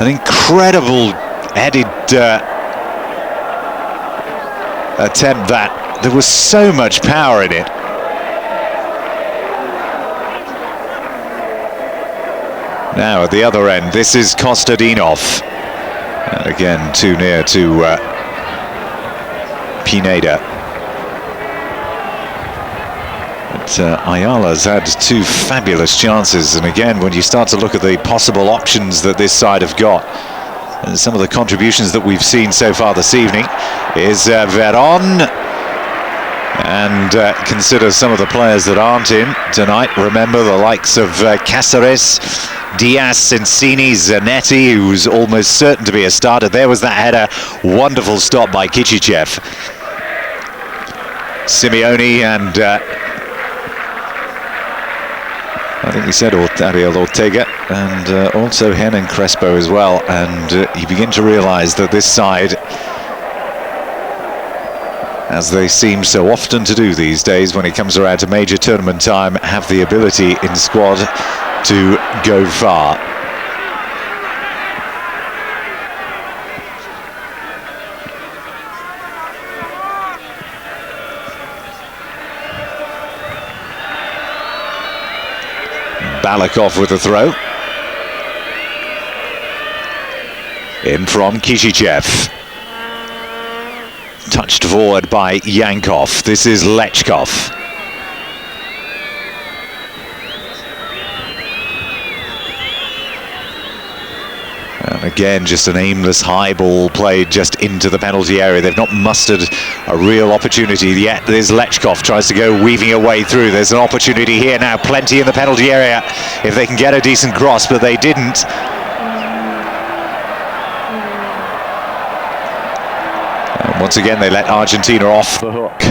An incredible headed attempt that. There was so much power in it. Now at the other end, this is Kostadinov. And again, too near to Pineda. But Ayala's had 2 fabulous chances. And again, when you start to look at the possible options that this side have got, and some of the contributions that we've seen so far this evening, is Veron. And consider some of the players that aren't in tonight. Remember the likes of Cáceres, Diaz, Sensini, Zanetti, who's almost certain to be a starter. There was that header, wonderful stop by Kishichev. Simeone and I think we said Ariel Ortega, and also Hernan Crespo as well. And you begin to realise that this side as they seem so often to do these days when it comes around to major tournament time, have the ability in squad to go far. Balakov with the throw. In from Kishichev. Touched forward by Yankov. This is Lechkov. And again, just an aimless high ball played just into the penalty area. They've not mustered a real opportunity yet. There's Lechkov, tries to go weaving a way through. There's an opportunity here now, plenty in the penalty area if they can get a decent cross, but they didn't. And once again, they let Argentina off the hook.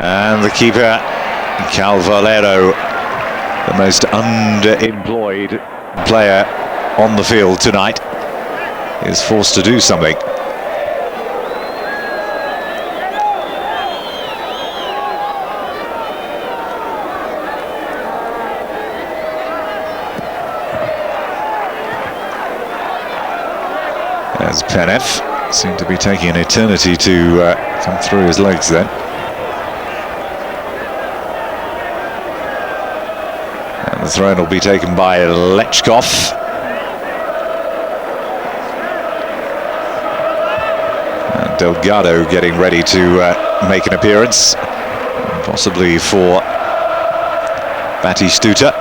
And the keeper, Cavallero, the most underemployed player on the field tonight, is forced to do something. As Penev seemed to be taking an eternity to come through his legs then. The throw will be taken by Lechkov. And Delgado getting ready to make an appearance, possibly for Batistuta.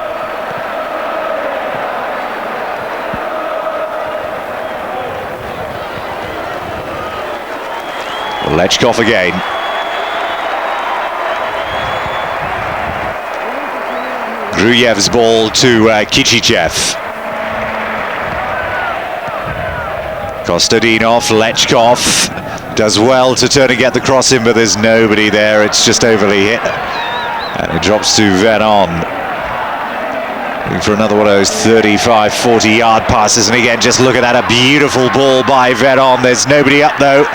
Lechkov again. Gruyev's ball to Kishichev. Kostadinov, Lechkov does well to turn and get the cross in, but there's nobody there. It's just overly hit. And it drops to Veron. Looking for another one of those 35, 40-yard passes. And again, just look at that, a beautiful ball by Veron. There's nobody up, though,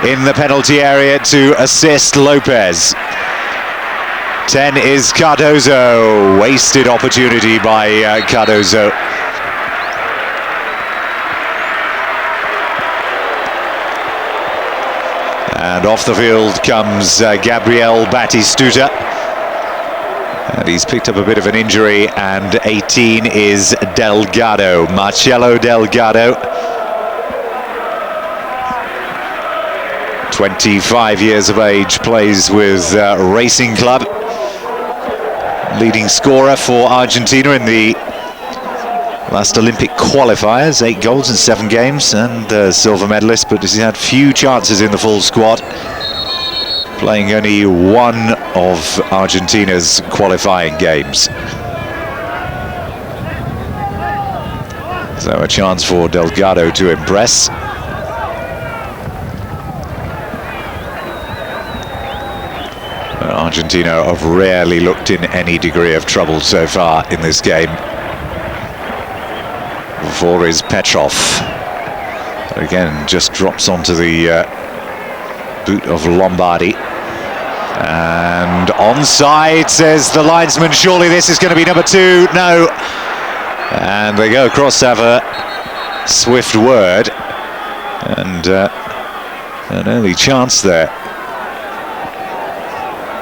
in the penalty area to assist Lopez. 10 is Cardoso. Wasted opportunity by Cardoso. And off the field comes Gabriel Batistuta. And he's picked up a bit of an injury, and 18 is Delgado, Marcelo Delgado. 25 years of age, plays with Racing Club. Leading scorer for Argentina in the last Olympic qualifiers, 8 goals in 7 games, and silver medalist, but he's had few chances in the full squad, playing only one of Argentina's qualifying games. So a chance for Delgado to impress. Argentina have rarely looked in any degree of trouble so far in this game. Before is Petrov. Again, just drops onto the boot of Lombardi. And onside, says the linesman. Surely this is going to be number 2. No. And they go across to have a swift word. And an early chance there.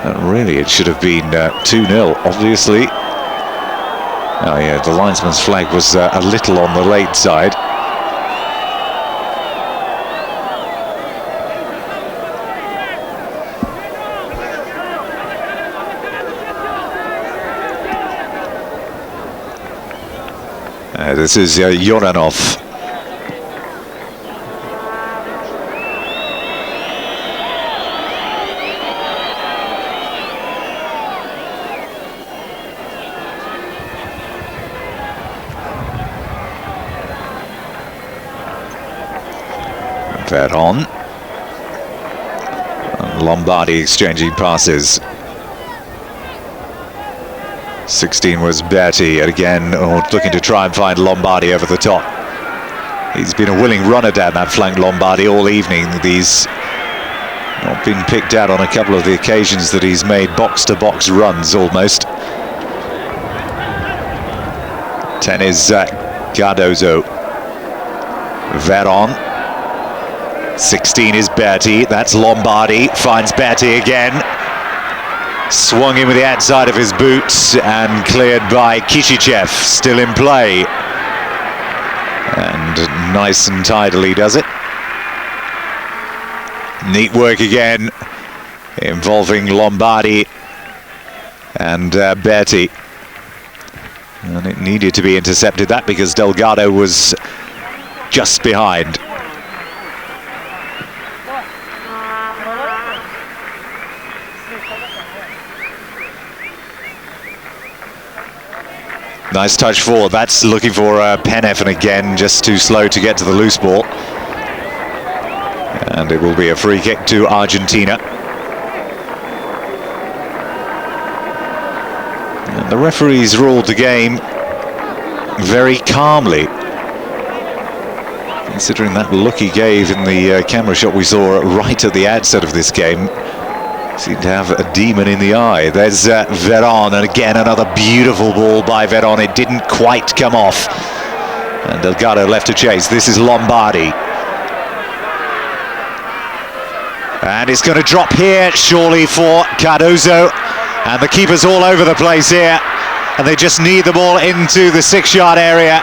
And really, it should have been 2-0, obviously. Oh yeah, the linesman's flag was a little on the late side. This is Yoranov. Veron. And Lombardi exchanging passes. 16 was Berti, and again looking to try and find Lombardi over the top. He's been a willing runner down that flank, Lombardi, all evening. He's not been picked out on a couple of the occasions that he's made box-to-box runs, almost. 10 is Cardoso. Veron. 16 is Berti. That's Lombardi. Finds Berti again. Swung in with the outside of his boots and cleared by Kišićev, still in play. And nice and tidily does it. Neat work again, involving Lombardi and Berti. And it needed to be intercepted, that, because Delgado was just behind. Nice touch forward. That's looking for Penef, and again just too slow to get to the loose ball. And it will be a free kick to Argentina. And the referees ruled the game very calmly, considering that look he gave in the camera shot we saw right at the outset of this game. Seemed to have a demon in the eye. There's Veron, and again another beautiful ball by Veron. It didn't quite come off, and Delgado left to chase. This is Lombardi, and it's going to drop here, surely, for Cardoso, and the keeper's all over the place here, and they just need the ball into the 6-yard area,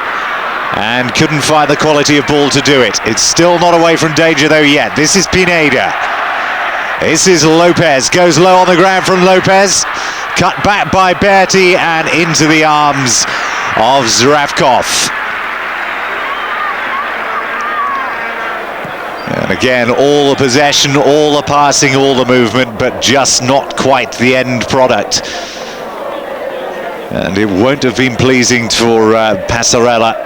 and couldn't find the quality of ball to do it. It's still not away from danger though yet. This is Pineda. This is Lopez, goes low on the ground from Lopez, cut back by Berti and into the arms of Zdravkov. And again, all the possession, all the passing, all the movement, but just not quite the end product. And it won't have been pleasing for Passarella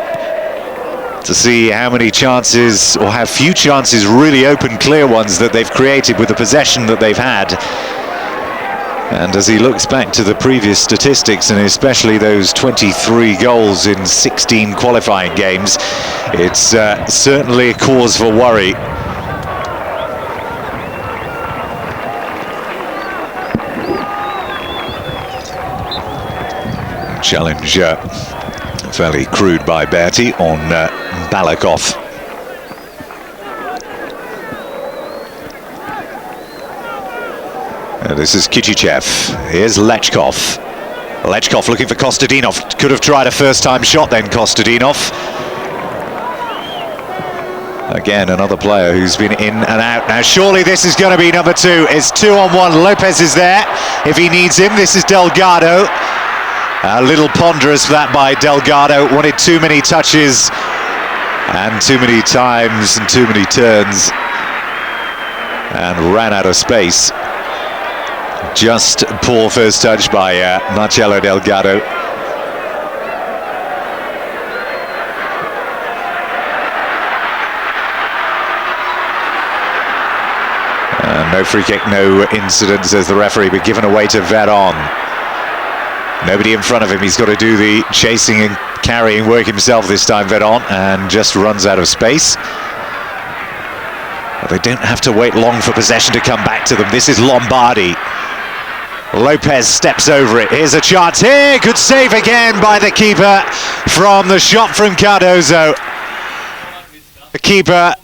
to see how many chances, or how few chances, really open, clear ones, that they've created with the possession that they've had. And as he looks back to the previous statistics, and especially those 23 goals in 16 qualifying games, it's certainly a cause for worry. Challenge fairly crude by Berti on Balakov. This is Kišićev. Here's Lechkov. Lechkov looking for Kostadinov. Could have tried a first-time shot then, Kostadinov. Again, another player who's been in and out. Now, surely this is going to be number 2. It's 2-on-1. Lopez is there if he needs him. This is Delgado. A little ponderous for that by Delgado. Wanted too many touches and too many times and too many turns, and ran out of space. Just poor first touch by Marcelo Delgado. No free kick, no incident, says the referee, but given away to Veron. Nobody in front of him. He's got to do the chasing and carrying work himself this time, Veron, and just runs out of space. But they don't have to wait long for possession to come back to them. This is Lombardi. Lopez steps over it. Here's a chance here. Good save again by the keeper from the shot from Cardoso. The keeper,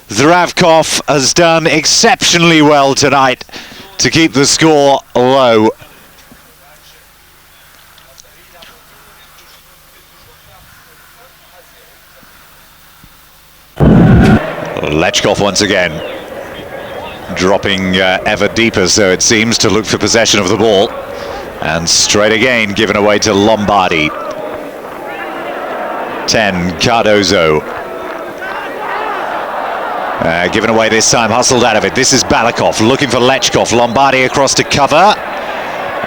Zdravkov, has done exceptionally well tonight to keep the score low. Lechkov once again, dropping ever deeper, so it seems, to look for possession of the ball, and straight again given away to Lombardi. 10, Cardoso. Given away this time, hustled out of it. This is Balakov looking for Lechkov. Lombardi across to cover,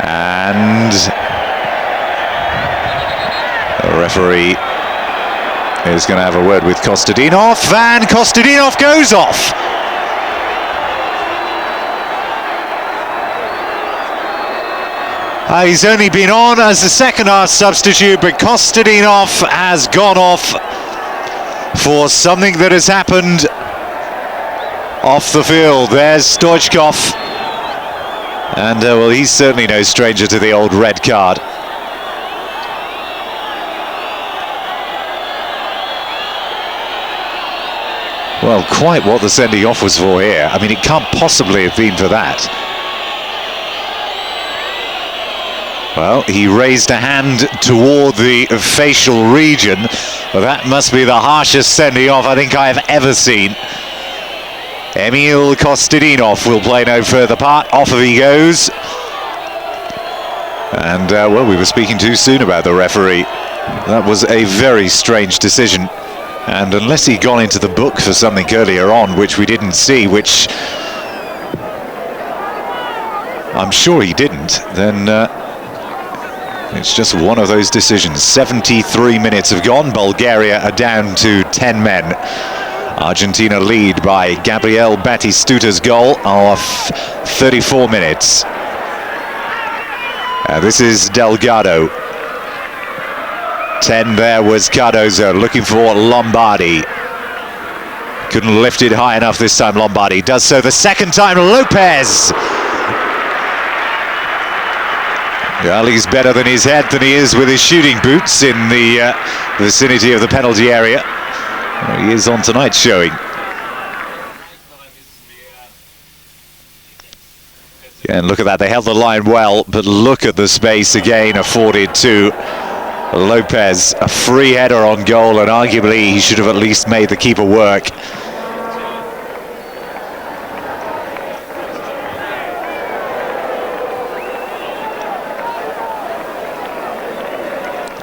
and the referee is going to have a word with Kostadinov, and Kostadinov goes off. He's only been on as a second-half substitute, but Kostadinov has gone off for something that has happened off the field. There's Stoichkov. And, well, he's certainly no stranger to the old red card. Well, quite what the sending off was for here. I mean, it can't possibly have been for that. Well, he raised a hand toward the facial region, but that must be the harshest sending off I think I have ever seen. Emil Kostadinov will play no further part. Off he goes. And, well, we were speaking too soon about the referee. That was a very strange decision. And unless he'd gone into the book for something earlier on, which we didn't see, which I'm sure he didn't, then it's just one of those decisions. 73 minutes have gone. Bulgaria are down to 10 men. Argentina lead by Gabriel Batistuta's goal of 34 minutes. This is Delgado. 10 there was Cardoso, looking for Lombardi. Couldn't lift it high enough this time. Lombardi does so the second time. Lopez! Well, he's better than his head than he is with his shooting boots in the vicinity of the penalty area. Well, he is on tonight's showing. Yeah, and look at that, they held the line well, but look at the space again afforded to Lopez. A free header on goal, and arguably he should have at least made the keeper work.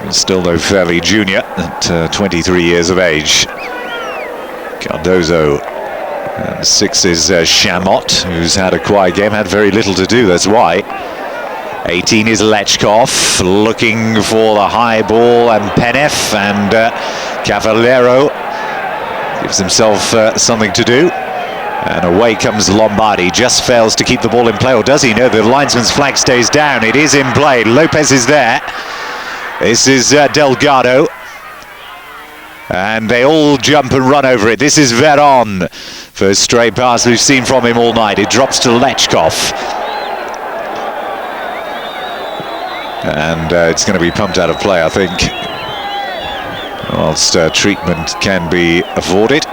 Still no fairly junior at 23 years of age. Cardoso. And 6 is Chamot, who's had a quiet game, had very little to do, that's why. 18 is Lechkov, looking for the high ball, and Penef, and Cavallero gives himself something to do. And away comes Lombardi, just fails to keep the ball in play, or does he? No, the linesman's flag stays down, it is in play, Lopez is there. This is Delgado. And they all jump and run over it. This is Veron. First straight pass we've seen from him all night. It drops to Lechkov. And it's going to be pumped out of play, I think. Whilst treatment can be avoided.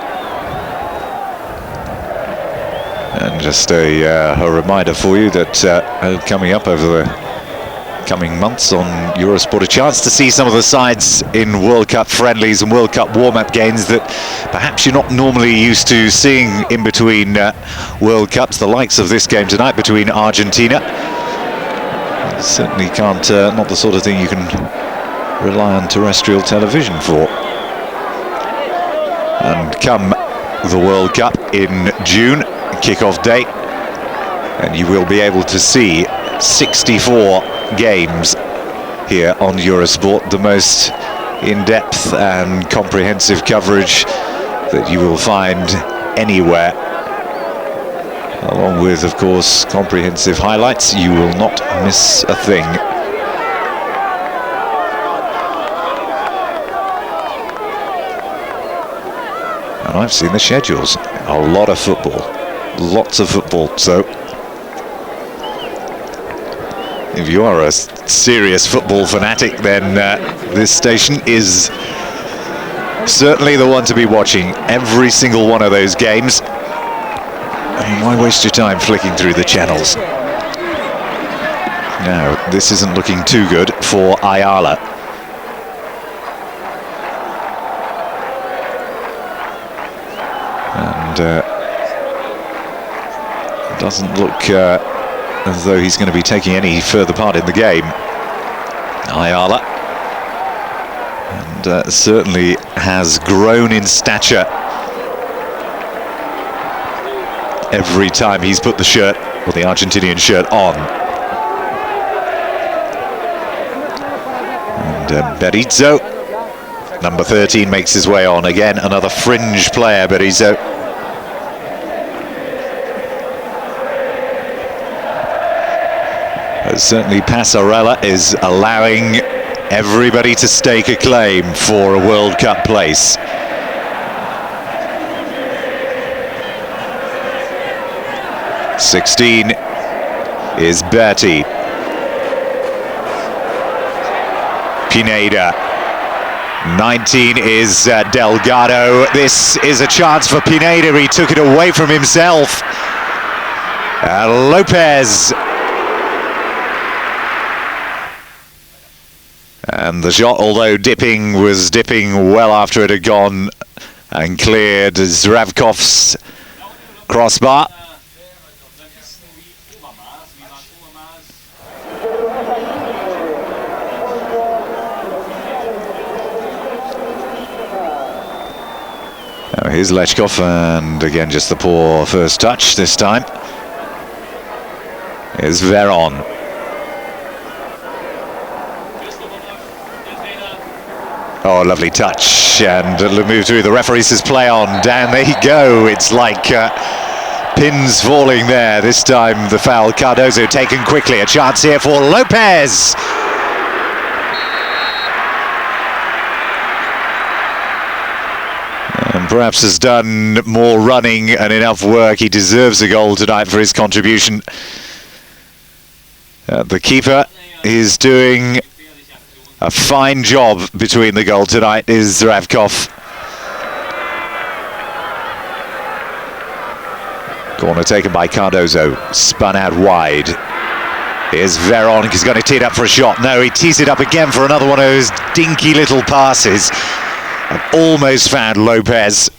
And just a reminder for you that coming up over the coming months on Eurosport, a chance to see some of the sides in World Cup friendlies and World Cup warm-up games that perhaps you're not normally used to seeing in between World Cups, the likes of this game tonight between Argentina. Certainly can't, not the sort of thing you can rely on terrestrial television for. And come the World Cup in June, kick-off date, and you will be able to see 64 games here on Eurosport, the most in-depth and comprehensive coverage that you will find anywhere, along with, of course, comprehensive highlights. You will not miss a thing. And I've seen the schedules, a lot of football, lots of football, so if you are a serious football fanatic, then this station is certainly the one to be watching. Every single one of those games. I mean, why waste your time flicking through the channels? No, this isn't looking too good for Ayala. And it doesn't look as though he's going to be taking any further part in the game, Ayala. And certainly has grown in stature every time he's put the shirt, or the Argentinian shirt, on. And Berizzo, number 13, makes his way on. Again, another fringe player, Berizzo. Certainly Passarella is allowing everybody to stake a claim for a World Cup place. 16 is Berti. Pineda. 19 is Delgado. This is a chance for Pineda. He took it away from himself. Lopez. And the shot, although dipping, was dipping well after it had gone and cleared Zdravkov's crossbar. Now here's Lechkov, and again just the poor first touch this time. Here's Veron. Oh, lovely touch, and a move through. The referee says play on. Down they go. It's like pins falling there. This time the foul. Cardoso taken quickly. A chance here for Lopez. And perhaps has done more running and enough work. He deserves a goal tonight for his contribution. The keeper is doing a fine job between the goal tonight, is Zdravkov. Corner taken by Cardoso, spun out wide. Here's Veron, he's going to tee it up for a shot. No, he tees it up again for another one of those dinky little passes. And almost found Lopez.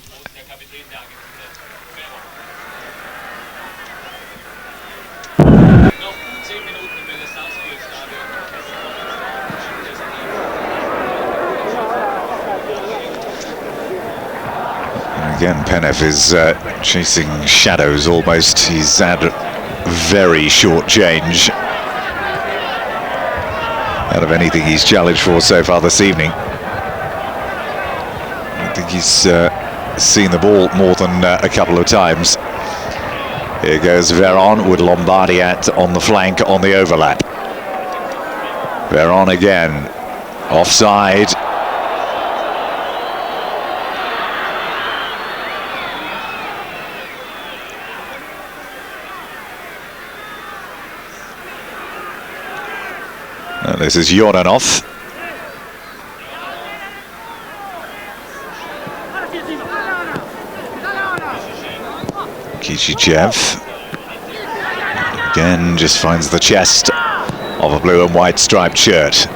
Again, Penev is chasing shadows almost. He's had very short change out of anything he's challenged for so far this evening. I think he's seen the ball more than a couple of times. Here goes Veron with Lombardi on the flank on the overlap. Veron again, offside. This is Yoranov. Kichichev. Again, just finds the chest of a blue and white striped shirt.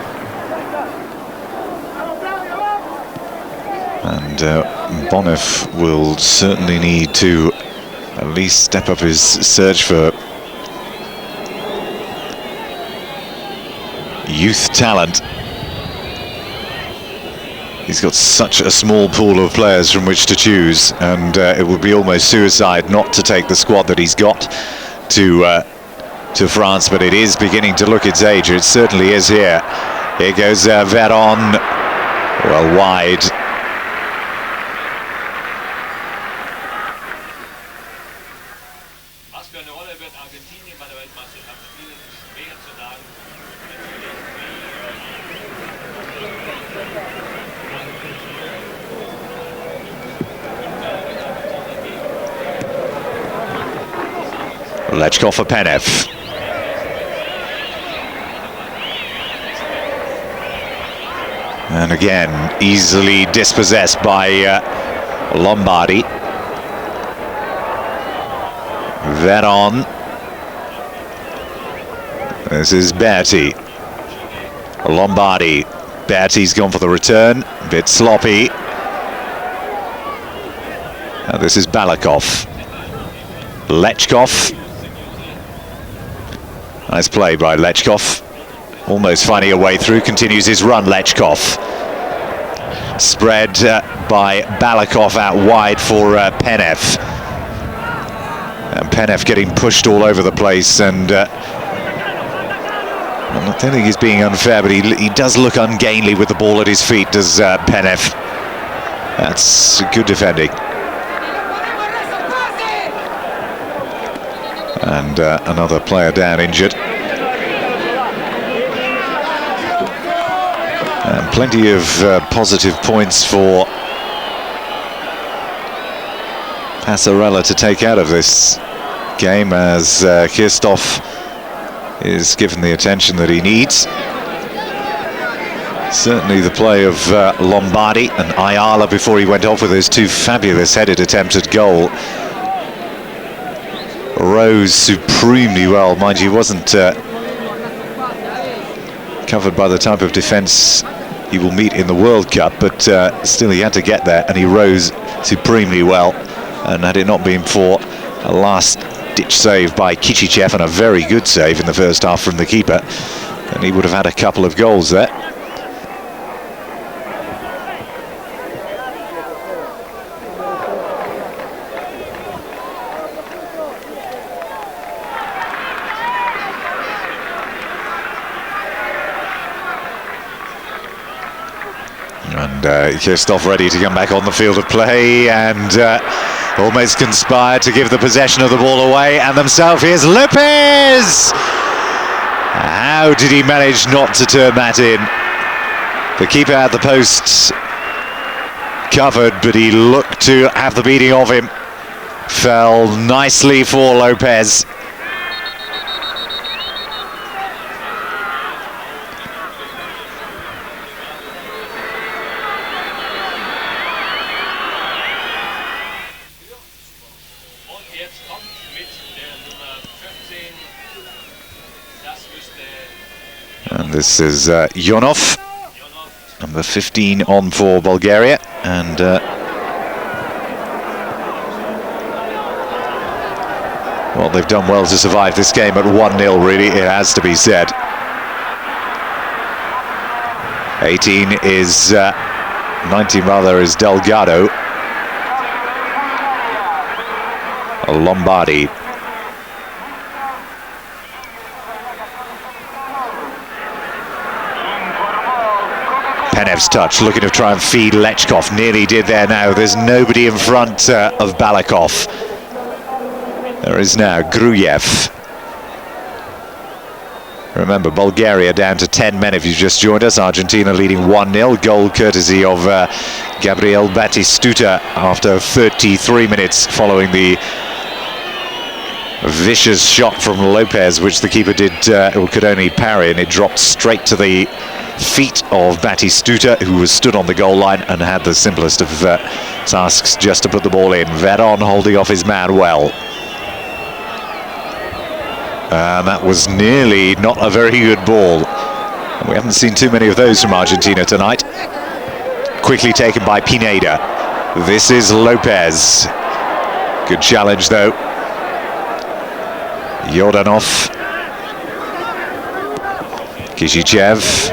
And Bonif will certainly need to at least step up his search for youth talent. He's got such a small pool of players from which to choose, and it would be almost suicide not to take the squad that he's got to France, but it is beginning to look its age. It certainly is here. Here goes Veron, well wide. Lechkov for Penev. And again, easily dispossessed by Lombardi. Veron. This is Berti. Lombardi. Berti's gone for the return. A bit sloppy. And this is Balakov. Lechkov. Nice play by Lechkov. Almost finding a way through. Continues his run, Lechkov. Spread by Balakov out wide for Penev. And Penev getting pushed all over the place, and I don't think he's being unfair, but he does look ungainly with the ball at his feet, does Penev. That's good defending. And another player down injured. And plenty of positive points for Passarella to take out of this game as Kirstoff is given the attention that he needs. Certainly the play of Lombardi and Ayala before he went off with his two fabulous headed attempts at goal rose supremely well. Mind you, he wasn't covered by the type of defence he will meet in the World Cup, but still he had to get there, and he rose supremely well. And had it not been for a last-ditch save by Kichichev and a very good save in the first half from the keeper, then he would have had a couple of goals there. Kirstoff ready to come back on the field of play and almost conspired to give the possession of the ball away and themselves. Here's Lopez! How did he manage not to turn that in? The keeper had the posts covered, but he looked to have the beating of him. Fell nicely for Lopez. And this is Jonov, number 15 on for Bulgaria, and well, they've done well to survive this game at 1-0, really, it has to be said. 19 rather, is Delgado. Lombardi. Penev's touch, looking to try and feed Lechkov. Nearly did there now. There's nobody in front of Balakov. There is now Gruyev. Remember, Bulgaria down to 10 men if you've just joined us. Argentina leading 1-0. Goal courtesy of Gabriel Batistuta after 33 minutes following the vicious shot from Lopez, which the keeper could only parry, and it dropped straight to the feet of Batistuta, who was stood on the goal line and had the simplest of tasks just to put the ball in. Veron holding off his man well. And that was nearly not a very good ball. We haven't seen too many of those from Argentina tonight. Quickly taken by Pineda. This is Lopez. Good challenge though. Yordanov. Kichichev.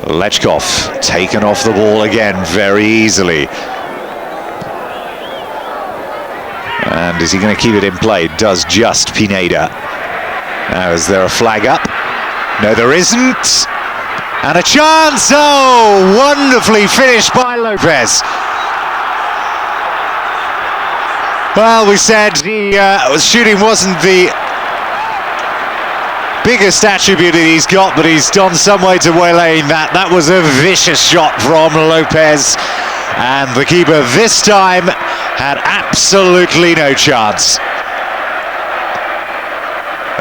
Lechkov taken off the ball again very easily. And is he going to keep it in play? Does just Pineda. Now, is there a flag up? No, there isn't. And a chance! Oh, wonderfully finished by Lopez. Well, we said the shooting wasn't the biggest attribute that he's got, but he's done some way to waylaying that. That was a vicious shot from Lopez. And the keeper this time had absolutely no chance.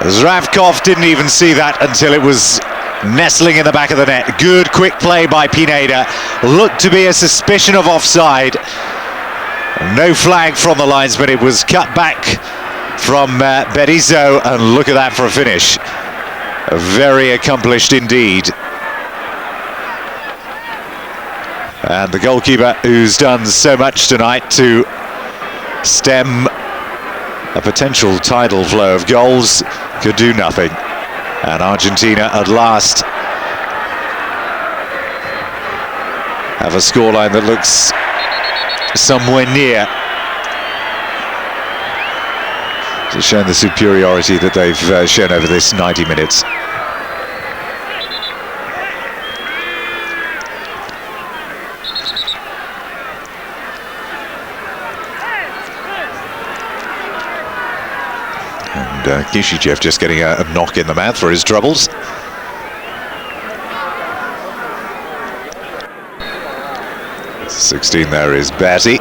Zdravkov didn't even see that until it was nestling in the back of the net. Good quick play by Pineda. Looked to be a suspicion of offside. No flag from the linesman. It was cut back from Berizzo, and look at that for a finish. Very accomplished indeed. And the goalkeeper, who's done so much tonight to stem a potential tidal flow of goals, could do nothing. And Argentina at last have a scoreline that looks somewhere near to showing the superiority that they've shown over this 90 minutes. And Kichichev just getting a knock in the mouth for his troubles. 16 there is Betty.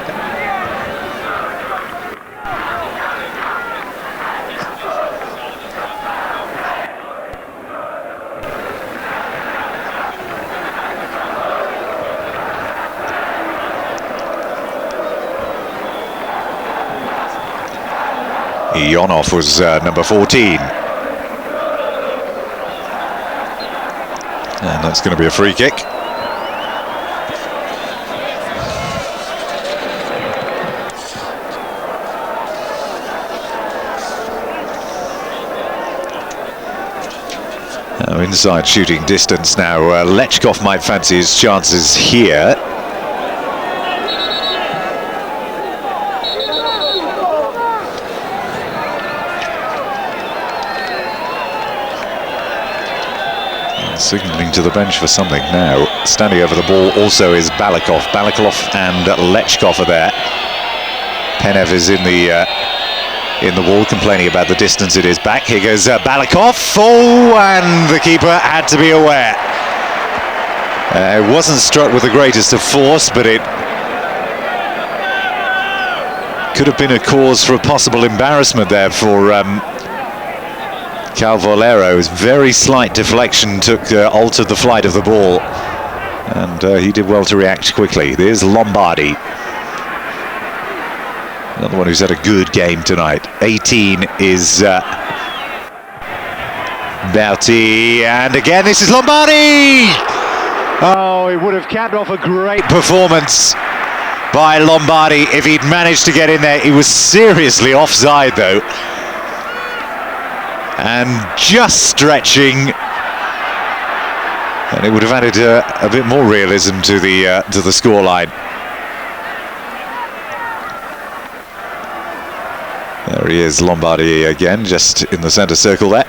Ionov was number 14. And that's going to be a free kick. Inside shooting distance now. Lechkov might fancy his chances here. Signalling to the bench for something now. Standing over the ball also is Balakov. Balakov and Lechkov are there. Penev is in the wall, complaining about the distance it is back. Here goes Balakov. Oh, and the keeper had to be aware. It wasn't struck with the greatest of force, but it could have been a cause for a possible embarrassment there for Cavallero. Very slight deflection altered the flight of the ball, and he did well to react quickly. There's Lombardi, another one who's had a good game tonight. 18 is Berti, and again this is Lombardi! Oh, it would have capped off a great performance by Lombardi if he'd managed to get in there. He was seriously offside though, and just stretching, and it would have added a bit more realism to the scoreline. There he is, Lombardi again, just in the centre circle there.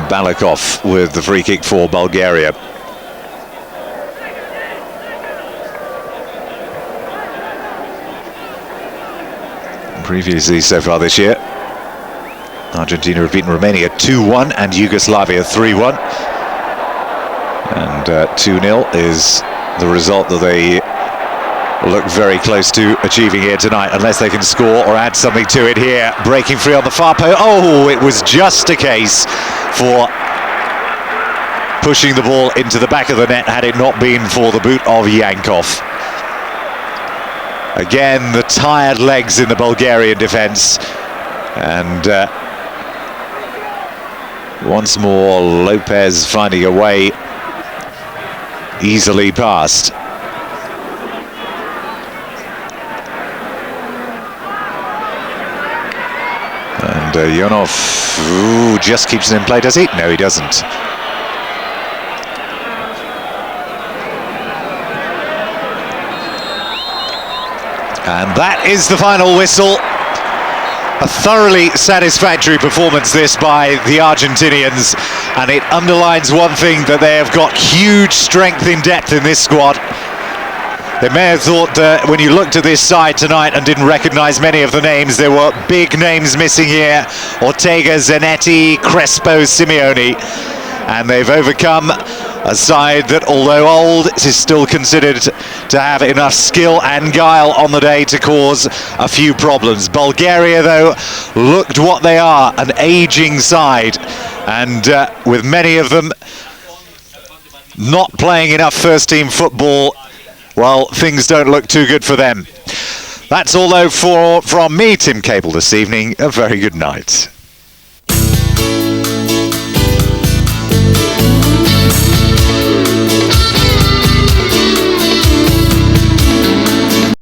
Balakov with the free kick for Bulgaria. Previously so far this year, Argentina have beaten Romania 2-1 and Yugoslavia 3-1. And 2-0 is the result that they look very close to achieving here tonight, unless they can score or add something to it here. Breaking free on the far post. Oh, it was just a case for pushing the ball into the back of the net had it not been for the boot of Yankov. Again, the tired legs in the Bulgarian defence, and once more Lopez finding a way easily past. And Ionov just keeps it in play, does he? No, he doesn't. And that is the final whistle. A thoroughly satisfactory performance this by the Argentinians, and it underlines one thing, that they have got huge strength in depth in this squad. They may have thought that when you looked at this side tonight and didn't recognise many of the names, there were big names missing here. Ortega, Zanetti, Crespo, Simeone. And they've overcome a side that, although old, is still considered to have enough skill and guile on the day to cause a few problems. Bulgaria, though, looked what they are, an ageing side. And with many of them not playing enough first-team football, well, things don't look too good for them. That's all, though, from me, Tim Cable, this evening. A very good night.